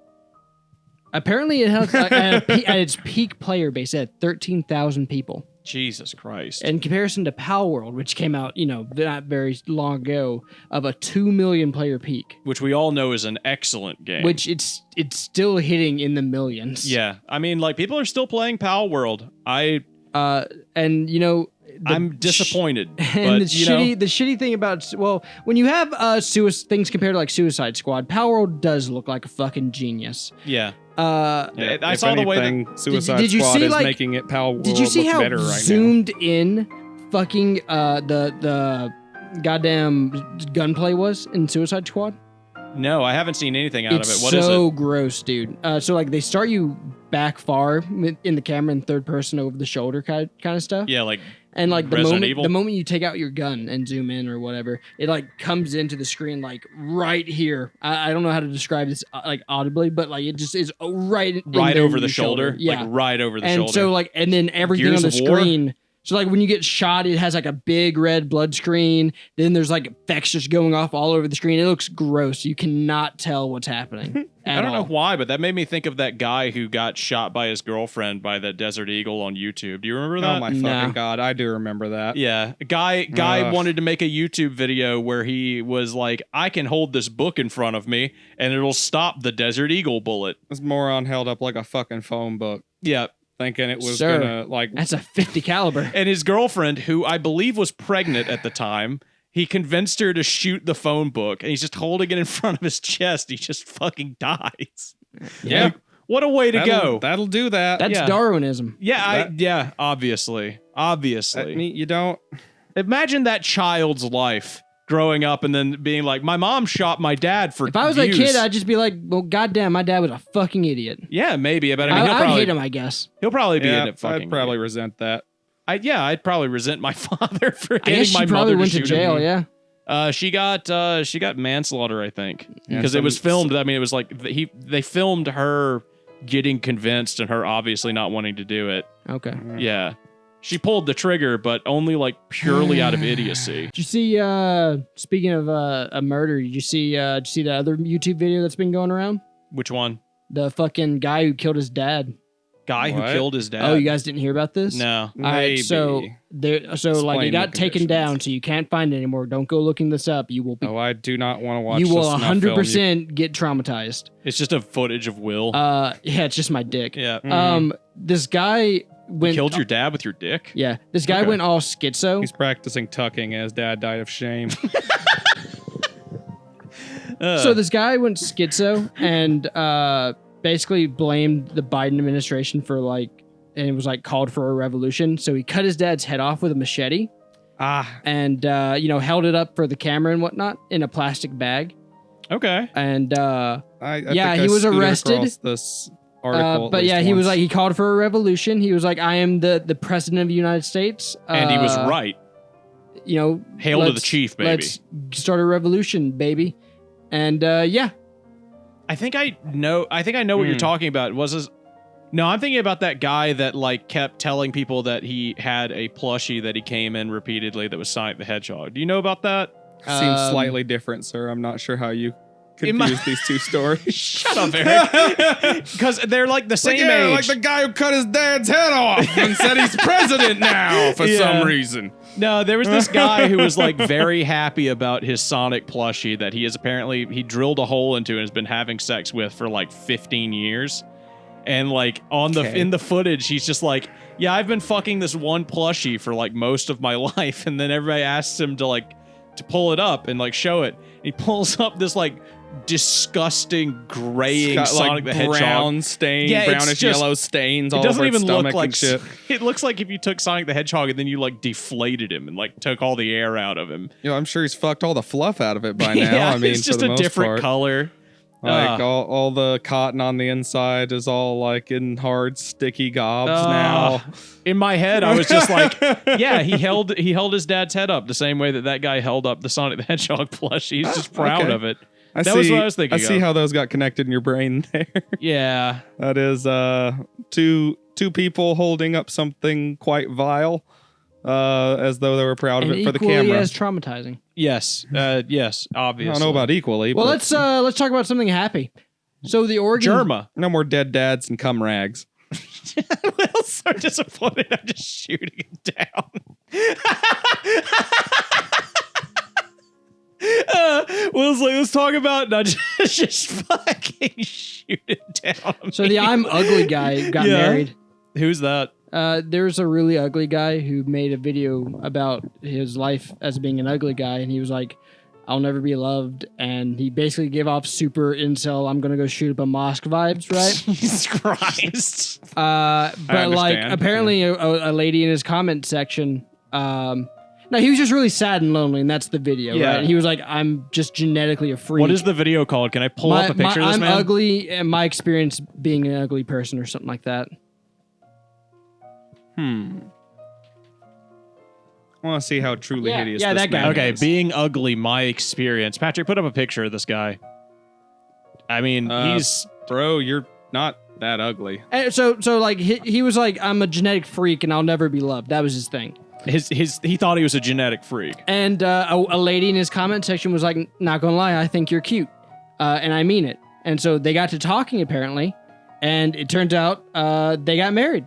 Apparently, it has at its peak player base at 13,000 people. Jesus Christ. In comparison to Pal World, which came out, not very long ago, of a 2 million player peak, Which we all know is an excellent game. which it's still hitting in the millions. yeah, I mean, like people are still playing Pal World. And I'm disappointed. And but, the shitty thing about when you have things compared to like Suicide Squad, Pal World does look like a fucking genius. yeah. Yeah, I if saw the way anything, Suicide did you Squad see, is like- making it Pal World Did you see look how better right zoomed in fucking the goddamn gunplay was in Suicide Squad? No, I haven't seen anything out It's of it. What is so it? gross, dude. So like they start you back far in the camera in third person over the shoulder kind of stuff. Yeah, like And like Resident Evil? the moment you take out your gun and zoom in or whatever, it like comes into the screen like right here. I don't know how to describe this like audibly, but like it just is right right in over the your shoulder. Yeah, Like right over the and shoulder. so like and then everything Gears on the of War? screen. So like when you get shot, it has like a big red blood screen. Then there's like effects just going off all over the screen. It looks gross. You cannot tell what's happening. I don't know why, but that made me think of that guy who got shot by his girlfriend by that Desert Eagle on YouTube. Do you remember now. that? Oh my Nah. fucking god, I do remember that. Yeah, a guy Ugh. wanted to make a YouTube video where he was like, I can hold this book in front of me and it'll stop the Desert Eagle bullet. This moron held up like a fucking phone book, Yeah. thinking it was Sir. gonna like. That's a 50 caliber. And his girlfriend, who I believe was pregnant at the time, he convinced her to shoot the phone book and he's just holding it in front of his chest. He just fucking dies. Yeah, Like, what a way to go. That'll do that. That's Yeah. Darwinism. Yeah, obviously. Obviously. I mean, you don't. Imagine that child's life growing up and then being like, my mom shot my dad for If I was views. a kid, I'd just be like, well, goddamn, my dad was a fucking idiot. Yeah, maybe. But I mean, I'd hate him, I guess. he'll probably be Yeah, in it fucking. I'd probably resent that. I'd probably resent my father for I getting guess my she probably mother went to shoot him. jail, yeah. She got manslaughter, I think, Yeah, because it was some- filmed. I mean, it was like they filmed her getting convinced and her obviously not wanting to do it. Okay. Yeah, she pulled the trigger, but only like purely out of idiocy. Did you see, speaking of a murder, did you see the other YouTube video that's been going around? Which one? The fucking guy who killed his dad. Guy who What? killed his dad. Oh, you guys didn't hear about this? No. All right, so like Explain it the got taken conditions. down, so you can't find it anymore. Don't go looking this up. You will be, Oh, I do not want to watch. you will the snuff film. 100% get traumatized. It's just a footage of Will. Yeah, it's just my dick. yeah. This guy went Killed your dad with your dick? Yeah, this guy Okay. went all schizo. He's practicing tucking, and his dad died of shame. So this guy went schizo and basically blamed the Biden administration for and it was called for a revolution. So he cut his dad's head off with a machete and held it up for the camera and whatnot in a plastic bag. Okay. And I Yeah, think he I was scooted arrested. across this article, at but least yeah, he was once. he called for a revolution. He was like, I am the president of the United States. And he was right. You know, Hail to the let's- chief, baby. Let's start a revolution, baby. And yeah, I think I know what you're talking about. No, I'm thinking about that guy that kept telling people that he had a plushie that he came in repeatedly that was Sonic the Hedgehog. Do you know about that? Seems slightly different, sir. I'm not sure how you confuse these two stories. Shut up, Eric. Because they're like the same age. Like the guy who cut his dad's head off and said he's president now for some reason. No, there was this guy who was like very happy about his Sonic plushie that he drilled a hole into and has been having sex with for like 15 years. And like in the footage, he's just like, yeah, I've been fucking this one plushie for like most of my life. And then everybody asks him to pull it up and like show it. He pulls up this like disgusting graying Sonic the Hedgehog. Brownish yellow stains all over its stomach and shit. It looks like if you took Sonic the Hedgehog and then you like deflated him and like took all the air out of him. I'm sure he's fucked all the fluff out of it by now. Yeah, I mean, it's just for the a most different part. color. Like all the cotton on the inside is all like in hard sticky gobs now. In my head, I was just like, yeah, he held his dad's head up the same way that guy held up the Sonic the Hedgehog plushie. He's just proud of it. That was what I was thinking. I see how those got connected in your brain there. Yeah. That is two people holding up something quite vile, as though they were proud of it for the camera. Equally as traumatizing. Yes. Yes. Obviously. I don't know about equally. Well, but let's talk about something happy. So the Oregon Germa. no more dead dads and cum rags. Will's so disappointed. I'm just shooting him down. Will's like, let's talk about not just fucking shoot it down. So the I'm ugly guy got married. Who's that? There's a really ugly guy who made a video about his life as being an ugly guy, and he was like, I'll never be loved, and he basically gave off super incel, I'm gonna go shoot up a mosque vibes, right? Jesus Christ. But like, apparently a lady in his comment section, no, he was just really sad and lonely, and that's the video, right? And he was like, I'm just genetically a freak. What is the video called? Can I pull up a picture of this man? I'm ugly, and my experience being an ugly person or something like that. I want to see how truly hideous this that guy. man Okay, is. being ugly, my experience. Patrick, put up a picture of this guy. I mean, he's... Bro, you're not that ugly. And so like he was like, I'm a genetic freak and I'll never be loved. That was his thing. He thought he was a genetic freak. And a lady in his comment section was like, not gonna lie, I think you're cute, and I mean it. And so they got to talking apparently, and it turns out they got married.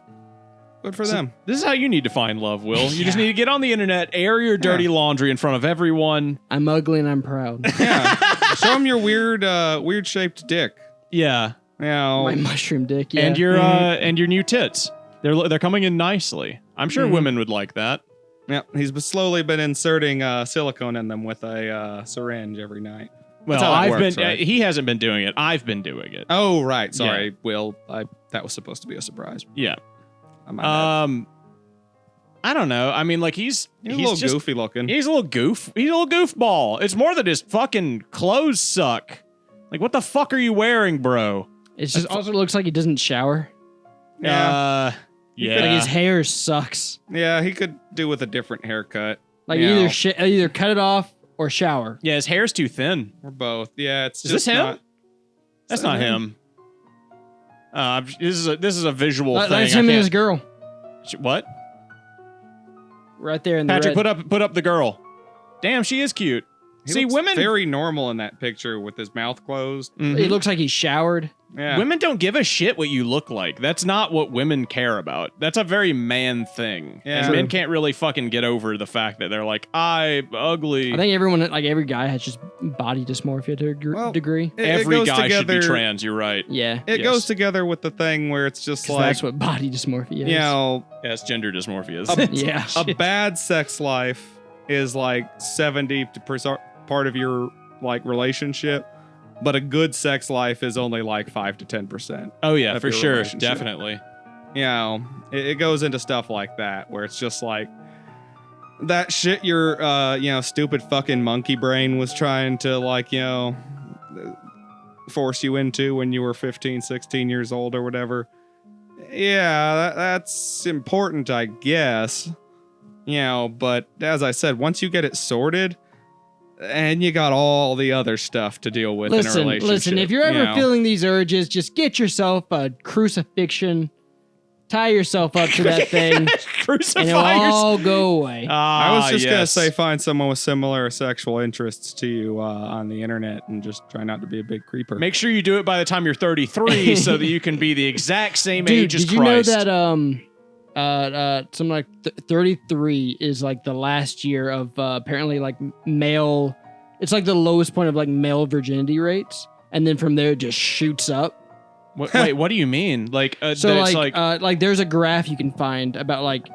Good for them. This is how you need to find love, Will. You just need to get on the internet, air your dirty laundry in front of everyone. I'm ugly and I'm proud. Yeah. Show them your weird shaped dick. Yeah. My mushroom dick. Yeah. And your new tits. They're coming in nicely. I'm sure women would like that. Yeah, he's slowly been inserting silicone in them with a syringe every night. Well, he hasn't been doing it. I've been doing it. Oh, right. Sorry, Will. That was supposed to be a surprise. Yeah. I don't know. I mean, like he's a little just goofy looking. He's a little goofball. It's more that his fucking clothes suck. Like, what the fuck are you wearing, bro? It just also looks like he doesn't shower. Yeah. Yeah. Like his hair sucks. Yeah, he could do with a different haircut. Like either cut it off or shower. Yeah, his hair's too thin. Or both. Yeah, it's Is just this him? not. That's not him. This is a visual thing. That's him and his girl. What? Right there in the Patrick, red. put up the girl. Damn, she is cute. He See, looks women very normal in that picture with his mouth closed. He looks like he showered. Yeah. Women don't give a shit what you look like. That's not what women care about. That's a very man thing. Yeah. And men can't really fucking get over the fact that they're like, I'm ugly. I think every guy has just body dysmorphia to a degree. Every guy should be trans. You're right. Yeah. It goes together with the thing where it's just like, that's what body dysmorphia is. you know, Yeah, it's gender dysmorphia. Yeah. a bad sex life is like 70% part of your like relationship, but a good sex life is only like 5 to 10%. Oh yeah, of for your sure, relationship. definitely. You know, it goes into stuff like that where it's just like that shit your stupid fucking monkey brain was trying to like, force you into when you were 15, 16 years old or whatever. Yeah, that's important, I guess. But as I said, once you get it sorted, and you got all the other stuff to deal with in a relationship. Listen, if you're ever feeling these urges, just get yourself a crucifixion tie yourself up to that thing, and Crucify it'll yourself. all go away. I was just gonna yes. say, find someone with similar sexual interests to you on the internet, and just try not to be a big creeper. Make sure you do it by the time you're 33, so that you can be the exact same Dude, age as did you Christ. know that something like 33 is like the last year of apparently like male. It's like the lowest point of like male virginity rates, and then from there it just shoots up. Wait, what do you mean? Like, So that's like there's a graph you can find about like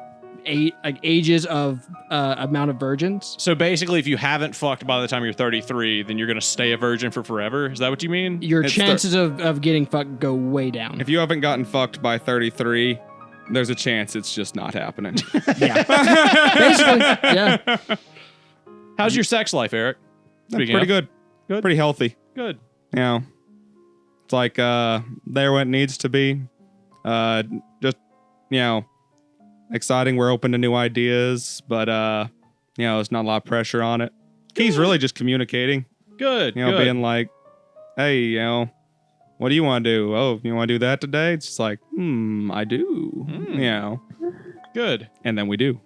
ages of amount of virgins. so basically, if you haven't fucked by the time you're 33, then you're gonna stay a virgin for forever. Is that what you mean? Your It's chances of getting fucked go way down. If you haven't gotten fucked by 33, there's a chance it's just not happening. Yeah. Basically, yeah. How's your sex life, Eric? Speaking Pretty of. good. Good. Pretty healthy. Good. You know, it's like there what it needs to be. Just, you know, exciting. We're open to new ideas, but you know, there's not a lot of pressure on it. Key's really just communicating. Good. You know, good. being like, hey, you know, what do you want to do? Oh, you want to do that today? It's just like, I do. You know, Good. and then we do.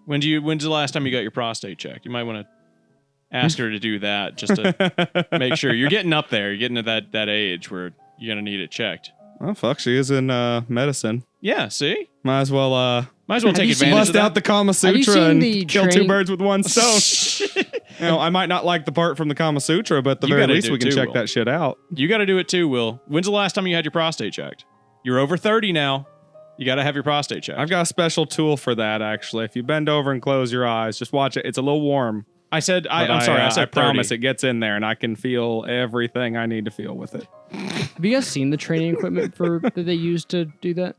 When's the last time you got your prostate checked? You might want to ask her to do that just to make sure you're getting up there. You're getting to that age where you're gonna need it checked. Oh fuck, she is in medicine. Yeah. See, Might as well might as well Have take you seen- advantage bust of that. out the Kama Have you Sutra seen and the kill two training- birds with one stone. You know, I might not like the part from the Kama Sutra, but at the You very gotta least do we can too, check Will. that shit out. You got to do it too, Will. When's the last time you had your prostate checked? You're over 30 now. You got to have your prostate checked. I've got a special tool for that, actually. If you bend over and close your eyes, just watch it. It's a little warm. I'm sorry. I I said 30. promise it gets in there, and I can feel everything I need to feel with it. Have you guys seen the training equipment that they use to do that?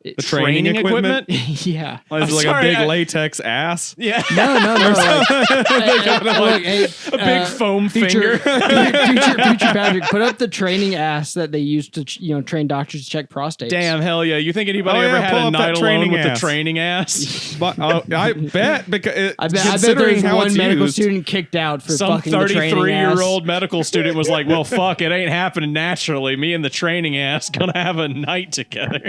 The training equipment? Yeah. Well, it's I'm like sorry, a big I- latex ass. Yeah. No. Look, hey, A big foam future, finger. future Patrick, put up the training ass that they use to train doctors to check prostates. Damn, hell yeah. You think anybody Oh, ever yeah, had pull a up that night alone training with the ass. training ass? But I bet because I bet considering there's how one it's medical used, student kicked out for Some fucking the training ass. 33-year-old medical student was like, well, fuck, it ain't happening naturally. Me and the training ass gonna have a night together.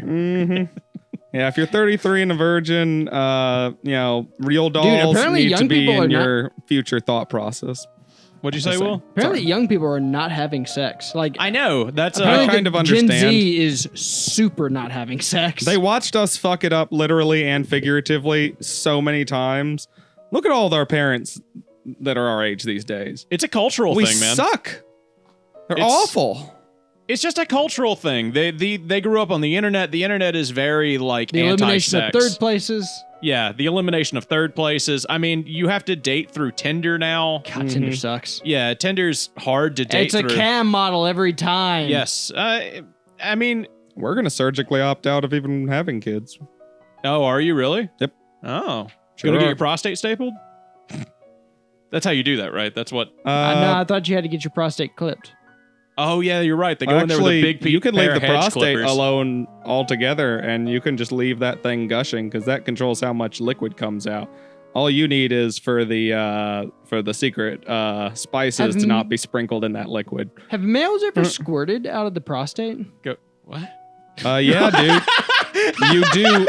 yeah, if you're 33 and a virgin, you know, real dolls apparently need young to be people are in not- your future thought process. What'd you say, Just Will? saying. Apparently, young people are not having sex. Like, I know. That's apparently kind of Gen understand. Z is super not having sex. They watched us fuck it up literally and figuratively so many times. Look at all of our parents that are our age these days. it's a cultural We thing, man. suck. They're It's- awful. It's just a cultural thing. They grew up on the internet. The internet is very like the elimination of anti-sex. third places. Yeah, the elimination of third places. I mean, you have to date through Tinder now. God, Tinder sucks. Yeah, Tinder's hard to date It's a through. cam model every time. Yes. I mean, We're going to surgically opt out of even having kids. oh, are you really? Yep. Oh. Sure Gonna get are. your prostate stapled? That's how you do that, right? That's what. No, I thought you had to get your prostate clipped. Oh yeah, you're right. They go in there with a big you can leave pair the of hedge prostate clippers. alone altogether, and you can just leave that thing gushing because that controls how much liquid comes out. All you need is for the secret spices to not be sprinkled in that liquid. Have males ever squirted out of the prostate? Go what? Yeah, dude, you do.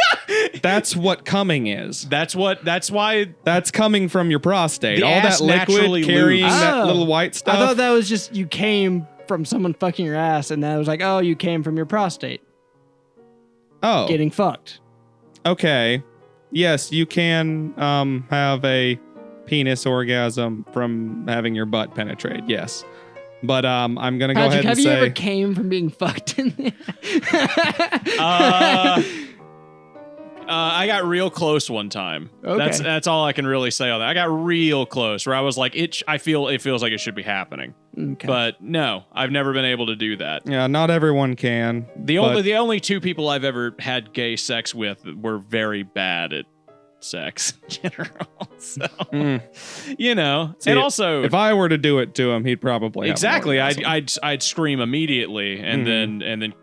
That's what coming is. That's why. That's coming from your prostate. The All ass that liquid naturally carrying lubes. that Oh. little white stuff. I thought that was just you came from someone fucking your ass, and that was like, oh, you came from your prostate oh, getting fucked. okay. Yes, you can have a penis orgasm from having your butt penetrate. Yes. But I'm going to go Patrick, ahead have and you say ever came from being fucked in there? I got real close one time. Okay. That's all I can really say on that. I got real close where I was like, I feel it feels like it should be happening, Okay. but no, I've never been able to do that. yeah, not everyone can. The but only only two people I've ever had gay sex with were very bad at sex in general. So you know, See, and also if I were to do it to him, he'd probably have an exactly, orgasm. I'd scream immediately, and Mhm. then.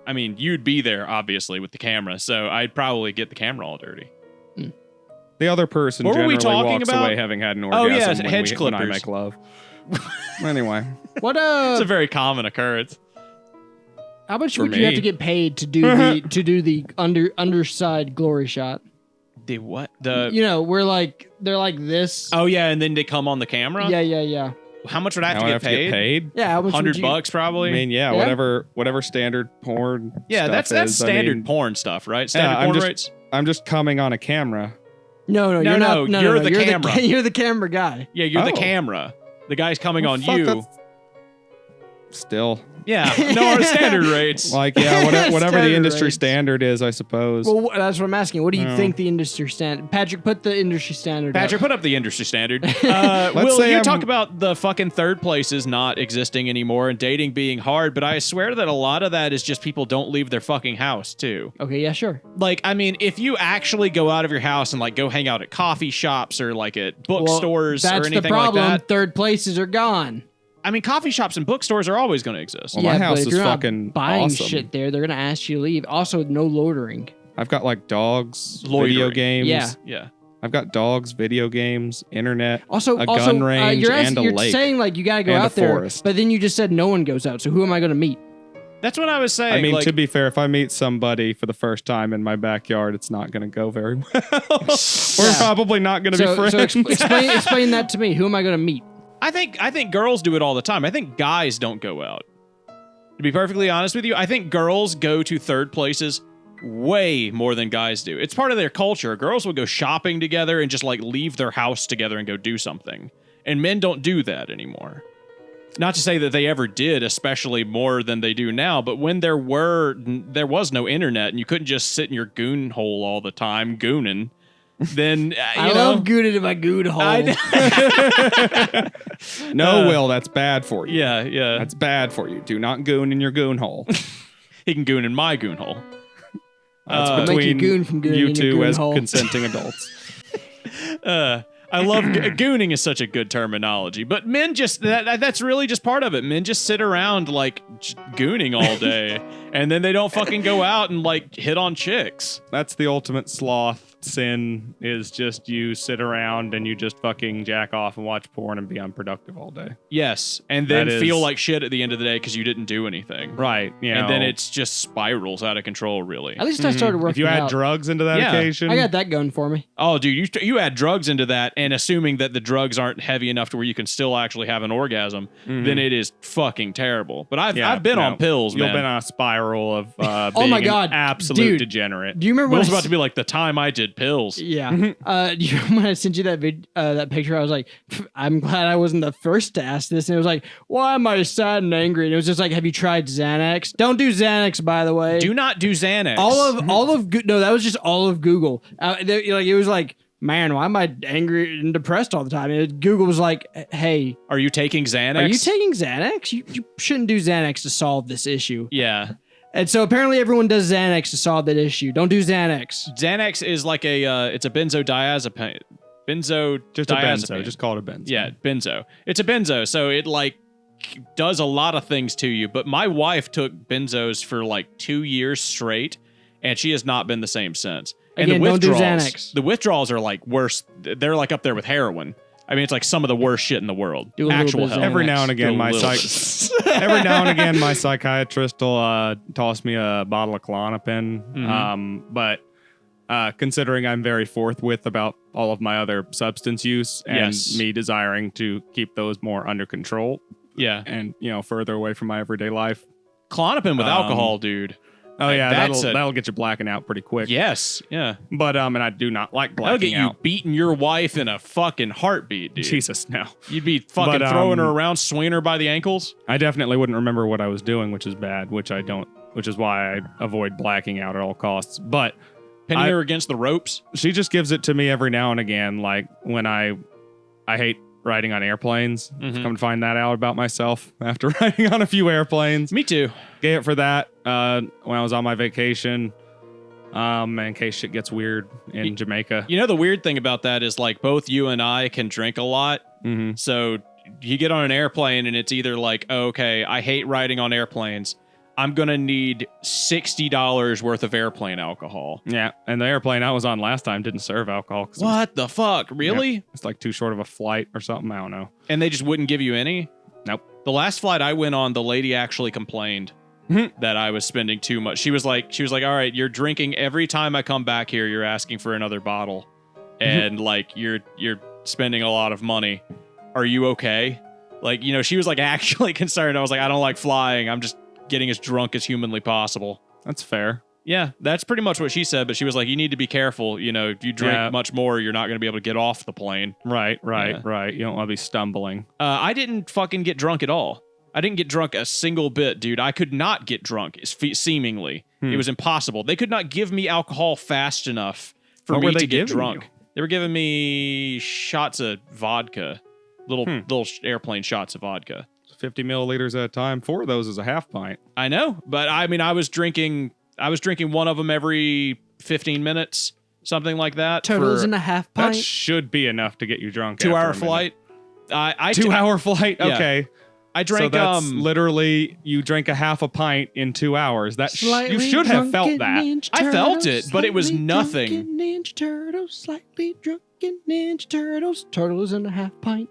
I mean, you'd be there obviously with the camera, so I'd probably get the camera all dirty. The other person What were we generally talking walks about? away having had an Oh, orgasm yeah, when, hedge when I clippers. make love. Anyway, What It's a very common occurrence. How much For would you have me. to get paid to do the underside glory shot? The what? The You know, they're like this. oh yeah, and then they come on the camera. Yeah. How much would I have Now to I get have to paid? get paid. Yeah, how much would you- $100 probably. I mean, yeah, Yeah. whatever standard porn. yeah, stuff that's is. standard I mean, porn stuff, right? Standard I'm porn just- rates. I'm just coming on a camera. No, No, you're not. No, you're no, the camera. You're the camera guy. Yeah, you're the Oh. camera. The guy's coming Well, on fuck, you. that's- Still, Yeah, no, our standard rates. like, yeah, whatever Standard the industry rates. standard is, I suppose. Well, that's what I'm asking. What do you No. think the industry standard? Patrick, put the industry standard. Patrick, up. put up the industry standard. Let's Will, say you I'm- talk about the fucking third places not existing anymore and dating being hard, but I swear that a lot of that is just people don't leave their fucking house too. Okay, yeah, sure. Like, I mean, if you actually go out of your house and like go hang out at coffee shops or like at bookstores Well, or that's anything the problem. like that, Third places are gone. I mean, coffee shops and bookstores are always going to exist. Well, my yeah, house but if is you're not fucking buying awesome. shit there, they're gonna ask you to leave. Also, no loitering. I've got like dogs, Loitering. video games. Yeah. Yeah. I've got dogs, video games, internet. Also, A gun range you're, and a you're lake. saying like you gotta go And a out there, forest. but then you just said no one goes out. So who am I gonna meet? That's what I was saying. I mean, like, to be fair, if I meet somebody for the first time in my backyard, it's not going to go very well. We're Yeah. probably not going to So, be friends. explain that to me. Who am I gonna meet? I think girls do it all the time. I think guys don't go out. To be perfectly honest with you, I think girls go to third places way more than guys do. It's part of their culture. Girls will go shopping together and just like leave their house together and go do something. And men don't do that anymore. Not to say that they ever did, especially more than they do now, but when there was no internet and you couldn't just sit in your goon hole all the time gooning, then I love gooning in my goon hole. No, Will, that's bad for you. Yeah. That's bad for you. Do not goon in your goon hole. He can goon in my goon hole. That's Make you between goon from gooning you in your two goon as hole. consenting adults. I love gooning is such a good terminology, but men just that's really just part of it. Men just sit around like gooning all day, and then they don't fucking go out and like hit on chicks. That's the ultimate sloth sin, is just you sit around and you just fucking jack off and watch porn and be unproductive all day. Yes, and then That is- feel like shit at the end of the day because you didn't do anything. Right. You And know, then it's just spirals out of control, really. At least I started working if you add out. drugs into that Yeah. occasion. I got that going for me. Oh, dude, you add drugs into that, and assuming that the drugs aren't heavy enough to where you can still actually have an orgasm, then it is fucking terrible. But I've been on pills, You've man. been on a spiral of being Oh my God, an absolute dude. degenerate. Do you remember Will's when I about to be like the time I did pills. Yeah. Do you remember when I sent you that picture? I was like, I'm glad I wasn't the first to ask this. And it was like, why am I sad and angry? And it was just like, have you tried Xanax? Don't do Xanax, by the way. Do not do Xanax. all of no, that was just all of Google. It was like, man, why am I angry and depressed all the time? And Google was like, hey, Are you taking Xanax? are you taking Xanax? You shouldn't do Xanax to solve this issue. Yeah. And so apparently everyone does Xanax to solve that issue. Don't do Xanax. Xanax is like it's a benzodiazepine. Just a benzo. Just call it a benzo. Yeah, benzo. It's a benzo, so it like does a lot of things to you. But my wife took benzos for like 2 years straight, and she has not been the same since. And Again, the don't do withdrawals, Xanax. the withdrawals are like worse. They're like up there with heroin. I mean, it's like some of the worst shit in the world. Do a little Actual bit of hell. Xanax. Every now and again, Do a my little every now and again, my psychiatrist will toss me a bottle of Klonopin. But considering I'm very forthwith about all of my other substance use and Yes. me desiring to keep those more under control Yeah, and further away from my everyday life. Klonopin with alcohol, dude. Oh Like, yeah, that's that'll get you blacking out pretty quick. Yes, yeah. But and I do not like That'll blacking get you out. beating your wife in a fucking heartbeat, dude. Jesus, no. You'd be fucking But, throwing her around, swinging her by the ankles. I definitely wouldn't remember what I was doing, which is bad, which is why I avoid blacking out at all costs. But Pinning I- her against the ropes. she just gives it to me every now and again, like when I hate riding on airplanes. Mhm. Come to find that out about myself after riding on a few airplanes. Me too. Gave it for that when I was on my vacation. In case shit gets weird in Jamaica. You know, the weird thing about that is like both you and I can drink a lot. Mm-hmm. So you get on an airplane and it's either like, oh, okay, I hate riding on airplanes. I'm going to need $60 worth of airplane alcohol. Yeah, and the airplane I was on last time didn't serve alcohol. 'Cause What the fuck? Really? It's like too short of a flight or something. I don't know. And they just wouldn't give you any? Nope. The last flight I went on, the lady actually complained. that I was spending too much. She was like, all right, you're drinking every time I come back here. You're asking for another bottle, and like you're spending a lot of money. Are you okay? Like, you know, she was like actually concerned. I was like, I don't like flying. I'm just getting as drunk as humanly possible. That's fair. Yeah, that's pretty much what she said. But she was like, you need to be careful. You know, if you drink much more, you're not going to be able to get off the plane. Right. You don't want to be stumbling. I didn't fucking get drunk at all. I didn't get drunk a single bit, dude. I could not get drunk, seemingly. It was impossible. They could not give me alcohol fast enough for me to get drunk. You? They were giving me shots of vodka, little airplane shots of vodka. 50 milliliters at a time. 4 of those is a half pint. I know, but I mean, I was drinking one of them every 15 minutes, something like that. Turtles and a half pint. That should be enough to get you drunk. 2-hour flight. 2-hour flight. Yeah. Okay. I drank. So that's literally you drank a half a pint in 2 hours. You should have felt that. I felt it, but it was nothing. Ninja Turtles, slightly drunken Ninja Turtles. Turtles and a half pint.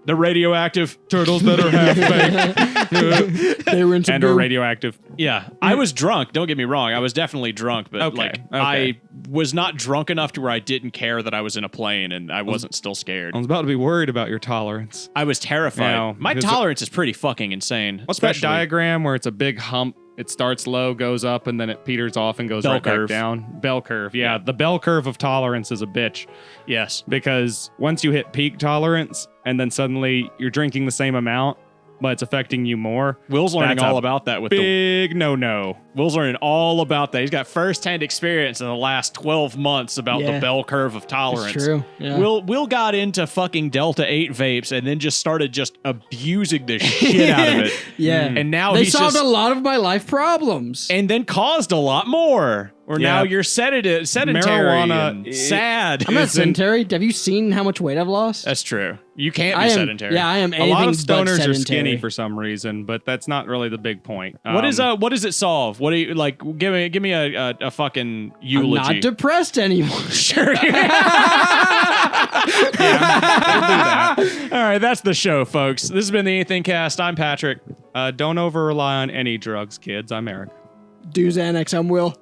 The radioactive turtles that are half baked. They were in some and are radioactive. Yeah, I was drunk. Don't get me wrong. I was definitely drunk, but I was not drunk enough to where I didn't care that I was in a plane and I wasn't still scared. I was about to be worried about your tolerance. I was terrified. You know, my tolerance is pretty fucking insane. What's that diagram where it's a big hump? It starts low, goes up, and then it peters off and goes right back down. Bell curve. Yeah, the bell curve of tolerance is a bitch. Yes. Because once you hit peak tolerance and then suddenly you're drinking the same amount, but it's affecting you more. Will's learning all about that with big no-no. Will's learning all about that. He's got first-hand experience in the last 12 months about the bell curve of tolerance. That's true. Yeah. Will got into fucking Delta 8 vapes and then just started abusing the shit out of it. Yeah. And now they solved a lot of my life problems. And then caused a lot more. Or now you're sedentary marijuana and sad. I'm not sedentary. Have you seen how much weight I've lost? That's true. You can't be sedentary. Yeah, I am. A lot of stoners are sedentary. skinny for some reason, but that's not really the big point. What does it solve? What do you like? Give me a fucking eulogy. I'm not depressed anymore. Sure. We'll do that. All right, that's the show, folks. This has been the AnythingCast. I'm Patrick. Don't over rely on any drugs, kids. I'm Eric. Do Xanax, I'm Will.